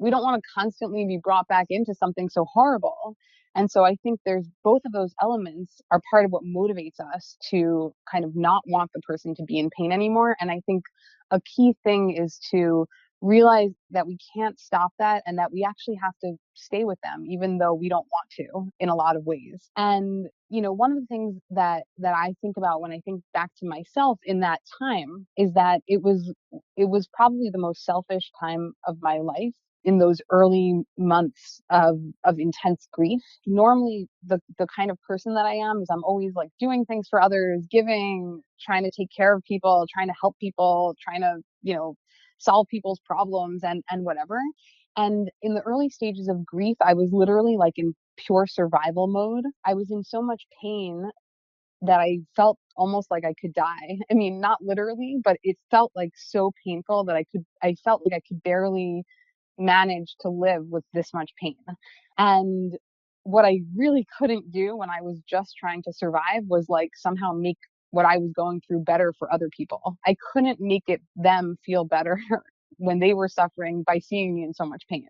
don't want to constantly be brought back into something so horrible. And so I think there's both of those elements are part of what motivates us to kind of not want the person to be in pain anymore. And I think a key thing is to realize that we can't stop that, and that we actually have to stay with them even though we don't want to, in a lot of ways. And one of the things that I think about when I think back to myself in that time is that it was probably the most selfish time of my life, in those early months of intense grief. Normally, the kind of person that I am is I'm always like doing things for others, giving, trying to take care of people, trying to help people, trying to, solve people's problems and whatever. And in the early stages of grief, I was literally like in pure survival mode. I was in so much pain that I felt almost like I could die. I mean, not literally, but it felt like so painful that I felt like I could barely manage to live with this much pain. And what I really couldn't do when I was just trying to survive was like somehow make what I was going through better for other people. I couldn't make it them feel better when they were suffering by seeing me in so much pain.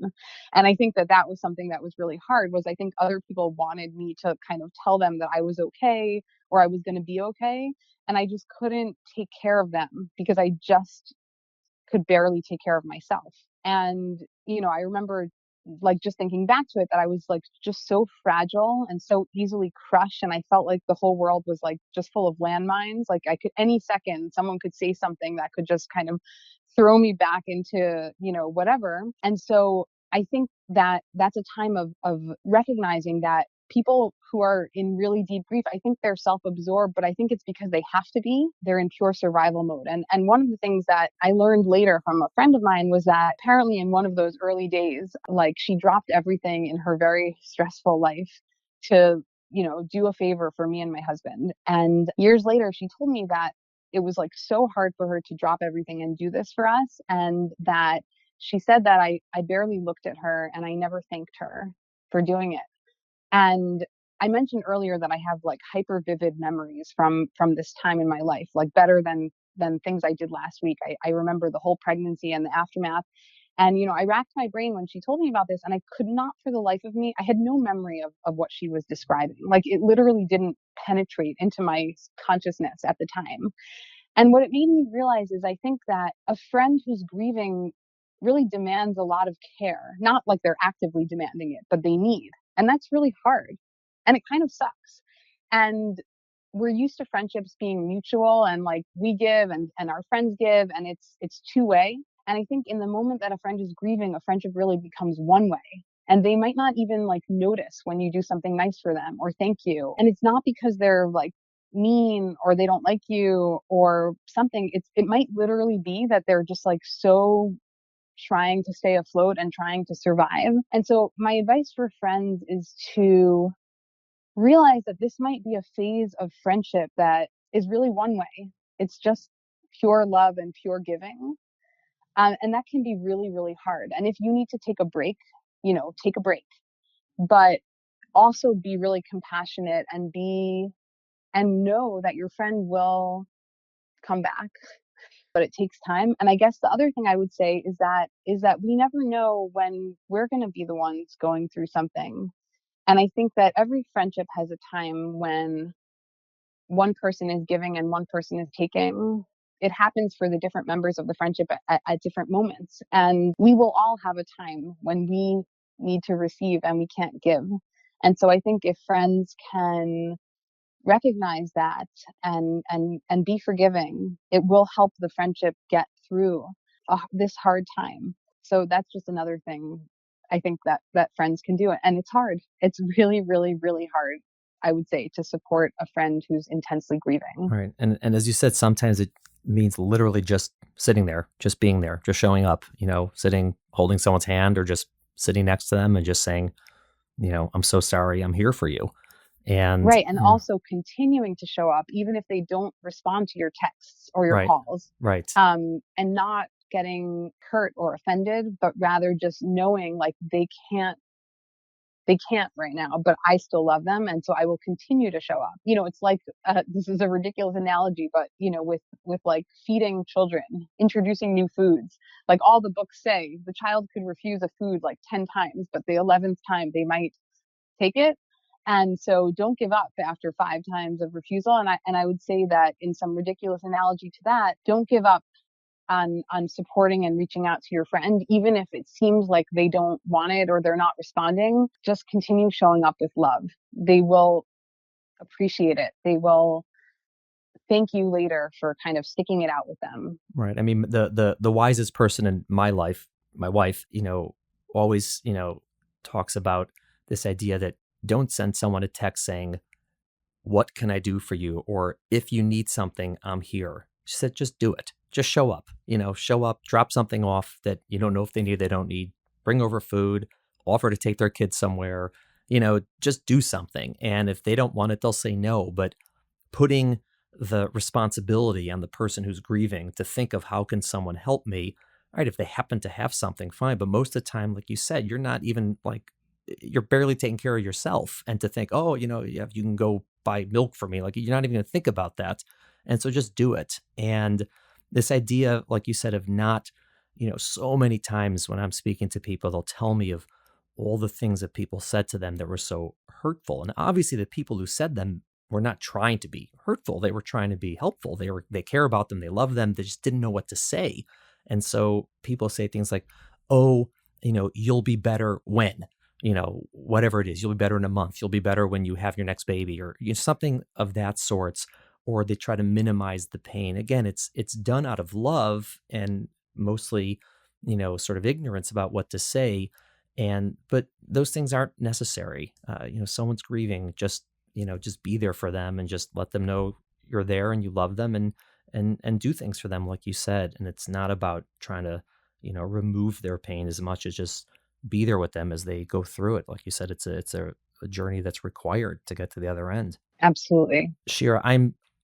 And I think that that was something that was really hard, was I think other people wanted me to kind of tell them that I was okay, or I was going to be okay, and I just couldn't take care of them because I just could barely take care of myself. And, I remember like just thinking back to it, that I was like just so fragile and so easily crushed. And I felt like the whole world was like just full of landmines. Like I could, any second, someone could say something that could just kind of throw me back into, whatever. And so I think that that's a time of recognizing that people who are in really deep grief, I think they're self-absorbed, but I think it's because they have to be. They're in pure survival mode. And one of the things that I learned later from a friend of mine was that apparently in one of those early days, like she dropped everything in her very stressful life to, do a favor for me and my husband. And years later, she told me that it was like so hard for her to drop everything and do this for us. And that she said that I barely looked at her and I never thanked her for doing it. And I mentioned earlier that I have like hyper vivid memories from this time in my life, like better than things I did last week. I remember the whole pregnancy and the aftermath. And, I racked my brain when she told me about this, and I could not for the life of me, I had no memory of what she was describing. Like it literally didn't penetrate into my consciousness at the time. And what it made me realize is I think that a friend who's grieving really demands a lot of care, not like they're actively demanding it, but they need. And that's really hard. And it kind of sucks. And we're used to friendships being mutual and like we give and our friends give and it's two way. And I think in the moment that a friend is grieving, a friendship really becomes one way. And they might not even like notice when you do something nice for them or thank you. And it's not because they're like mean or they don't like you or something. It might literally be that they're just like so trying to stay afloat and trying to survive. And so my advice for friends is to realize that this might be a phase of friendship that is really one way. It's just pure love and pure giving. And that can be really, really hard. And if you need to take a break, take a break, but also be really compassionate and know that your friend will come back, but it takes time. And I guess the other thing I would say is that we never know when we're going to be the ones going through something. And I think that every friendship has a time when one person is giving and one person is taking. It happens for the different members of the friendship at different moments. And we will all have a time when we need to receive and we can't give. And so I think if friends can recognize that and be forgiving, it will help the friendship get through this hard time. So that's just another thing I think that friends can do it. And it's hard. It's really, really, really hard, I would say, to support a friend who's intensely grieving. Right. And as you said, sometimes it means literally just sitting there, just being there, just showing up, sitting, holding someone's hand or just sitting next to them and just saying, I'm so sorry, I'm here for you. And right. And also continuing to show up, even if they don't respond to your texts or your right, calls. Right. And not getting hurt or offended, but rather just knowing like they can't right now, but I still love them. And so I will continue to show up. It's like, this is a ridiculous analogy, but with like feeding children, introducing new foods, like all the books say the child could refuse a food like 10 times, but the 11th time they might take it. And so don't give up after 5 times of refusal. And I would say that in some ridiculous analogy to that, don't give up on supporting and reaching out to your friend, even if it seems like they don't want it or they're not responding. Just continue showing up with love. They will appreciate it. They will thank you later for kind of sticking it out with them. Right. I mean, the wisest person in my life, my wife, always, talks about this idea that don't send someone a text saying, "What can I do for you?" or "If you need something, I'm here." She said, just do it. Just show up, show up, drop something off that you don't know if they need, they don't need, bring over food, offer to take their kids somewhere, just do something. And if they don't want it, they'll say no. But putting the responsibility on the person who's grieving to think of how can someone help me, right? If they happen to have something, fine. But most of the time, like you said, you're not even like, you're barely taking care of yourself. And to think, oh, you can go buy milk for me. Like you're not even going to think about that. And so just do it. And this idea, like you said, of not, so many times when I'm speaking to people, they'll tell me of all the things that people said to them that were so hurtful. And obviously the people who said them were not trying to be hurtful. They were trying to be helpful. They care about them. They love them. They just didn't know what to say. And so people say things like, oh, you'll be better when, whatever it is, you'll be better in a month. You'll be better when you have your next baby or something of that sorts. Or they try to minimize the pain. Again, it's done out of love and mostly, sort of ignorance about what to say. But those things aren't necessary. Someone's grieving, just be there for them and just let them know you're there and you love them and do things for them, like you said. And it's not about trying to, remove their pain as much as just be there with them as they go through it. Like you said, it's a journey that's required to get to the other end. Absolutely. Shira,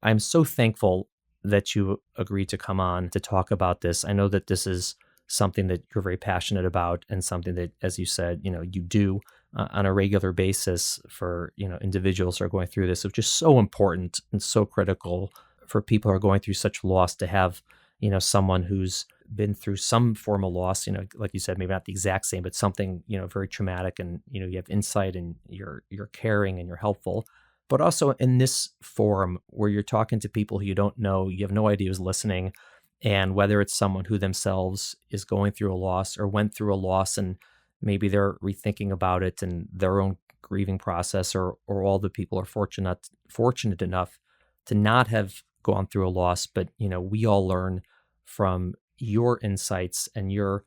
I'm so thankful that you agreed to come on to talk about this. I know that this is something that you're very passionate about and something that, as you said, you do on a regular basis for, individuals who are going through this, which is so important and so critical for people who are going through such loss to have, someone who's been through some form of loss, like you said, maybe not the exact same, but something, very traumatic, and, you have insight and you're caring and you're helpful. But also in this forum where you're talking to people who you don't know, you have no idea who's listening, and whether it's someone who themselves is going through a loss or went through a loss and maybe they're rethinking about it and their own grieving process, or all the people are fortunate enough to not have gone through a loss, but we all learn from your insights and your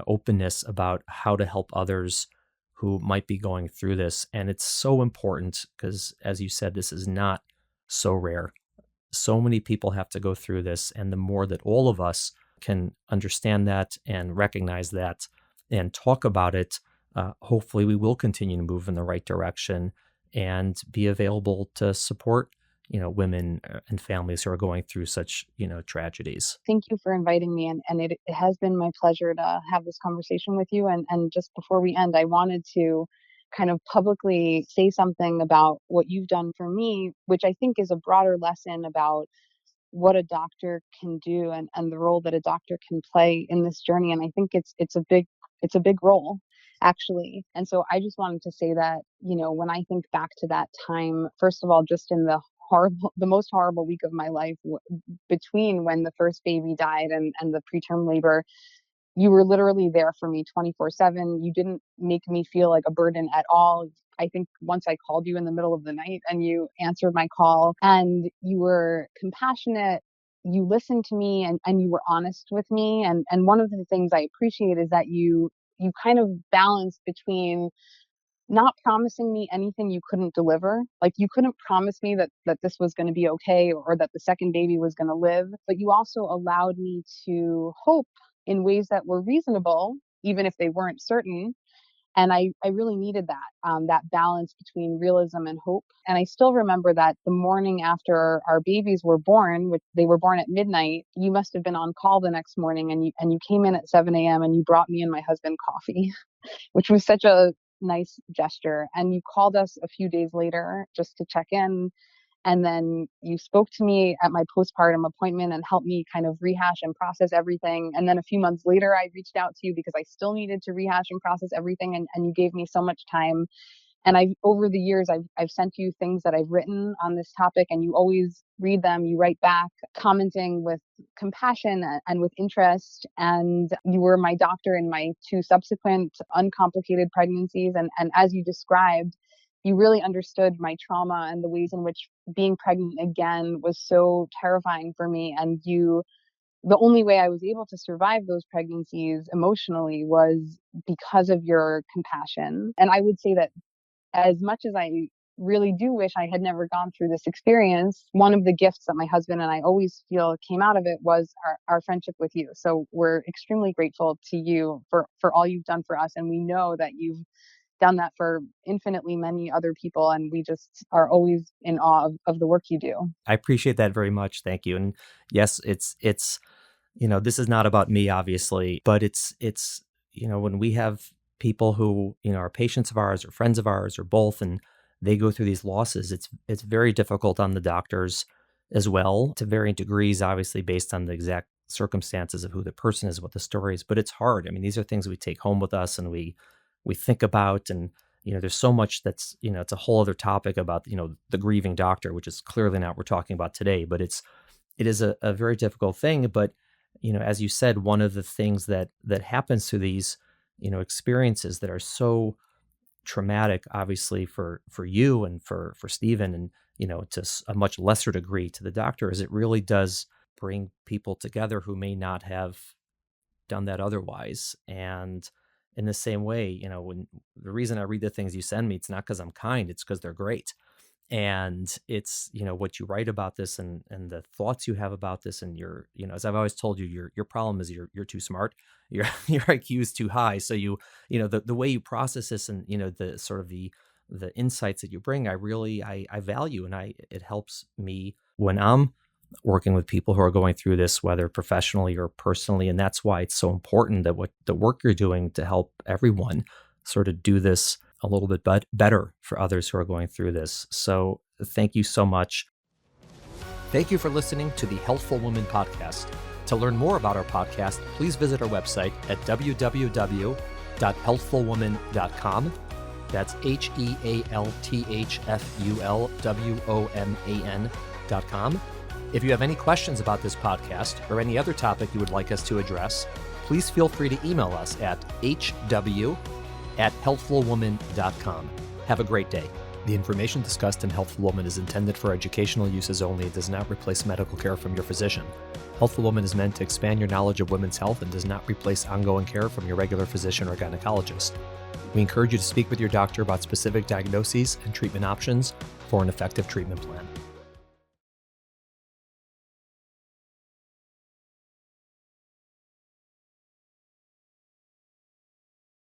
openness about how to help others who might be going through this. And it's so important because, as you said, this is not so rare. So many people have to go through this, and the more that all of us can understand that and recognize that and talk about it, hopefully we will continue to move in the right direction and be available to support women and families who are going through such tragedies. Thank you for inviting me, and it has been my pleasure to have this conversation with you. And just before we end, I wanted to kind of publicly say something about what you've done for me, which I think is a broader lesson about what a doctor can do, and the role that a doctor can play in this journey. And I think it's a big role, actually. And so I just wanted to say that, when I think back to that time, first of all, just in the most horrible week of my life, between when the first baby died and the preterm labor, you were literally there for me 24/7. You didn't make me feel like a burden at all. I think once I called you in the middle of the night and you answered my call, and you were compassionate. You listened to me, and you were honest with me. And one of the things I appreciate is that you kind of balanced between not promising me anything you couldn't deliver. Like, you couldn't promise me that this was going to be okay, or that the second baby was going to live, but you also allowed me to hope in ways that were reasonable, even if they weren't certain. And I really needed that balance between realism and hope. And I still remember that the morning after our babies were born, which they were born at midnight, you must have been on call the next morning, and you came in at 7 a.m. and you brought me and my husband coffee, which was such a nice gesture. And you called us a few days later just to check in. And then you spoke to me at my postpartum appointment and helped me kind of rehash and process everything. And then a few months later, I reached out to you because I still needed to rehash and process everything. And you gave me so much time. And over the years, I've sent you things that I've written on this topic, and you always read them. You write back, commenting with compassion and with interest. And you were my doctor in my 2 subsequent uncomplicated pregnancies. And as you described, you really understood my trauma and the ways in which being pregnant again was so terrifying for me. And the only way I was able to survive those pregnancies emotionally was because of your compassion. And I would say that, as much as I really do wish I had never gone through this experience, one of the gifts that my husband and I always feel came out of it was our friendship with you. So we're extremely grateful to you for all you've done for us. And we know that you've done that for infinitely many other people. And we just are always in awe of the work you do. I appreciate that very much. Thank you. And yes, it's this is not about me, obviously, but it's when we have people who, are patients of ours or friends of ours or both, and they go through these losses, it's very difficult on the doctors as well, to varying degrees, obviously, based on the exact circumstances of who the person is, what the story is. But it's hard. I mean, these are things we take home with us and we think about, and there's so much that's it's a whole other topic about the grieving doctor, which is clearly not what we're talking about today. But it is a very difficult thing. But as you said, one of the things that happens to these experiences that are so traumatic, obviously for you and for Stephen, and to a much lesser degree to the doctor, is it really does bring people together who may not have done that otherwise. And in the same way, when the reason I read the things you send me, it's not because I'm kind, it's because they're great. And it's, what you write about this and the thoughts you have about this, and your, as I've always told you, your problem is you're too smart. Your IQ is too high. So the way you process this, and, the sort of the insights that you bring, I value, and it helps me when I'm working with people who are going through this, whether professionally or personally. And that's why it's so important that what the work you're doing to help everyone sort of do this a little bit better for others who are going through this. So thank you so much. Thank you for listening to the Healthful Woman podcast. To learn more about our podcast, please visit our website at www.healthfulwoman.com. That's HEALTHFULWOMAN.com. If you have any questions about this podcast or any other topic you would like us to address, please feel free to email us at hw@healthfulwoman.com. Have a great day. The information discussed in Healthful Woman is intended for educational uses only and does not replace medical care from your physician. Healthful Woman is meant to expand your knowledge of women's health and does not replace ongoing care from your regular physician or gynecologist. We encourage you to speak with your doctor about specific diagnoses and treatment options for an effective treatment plan.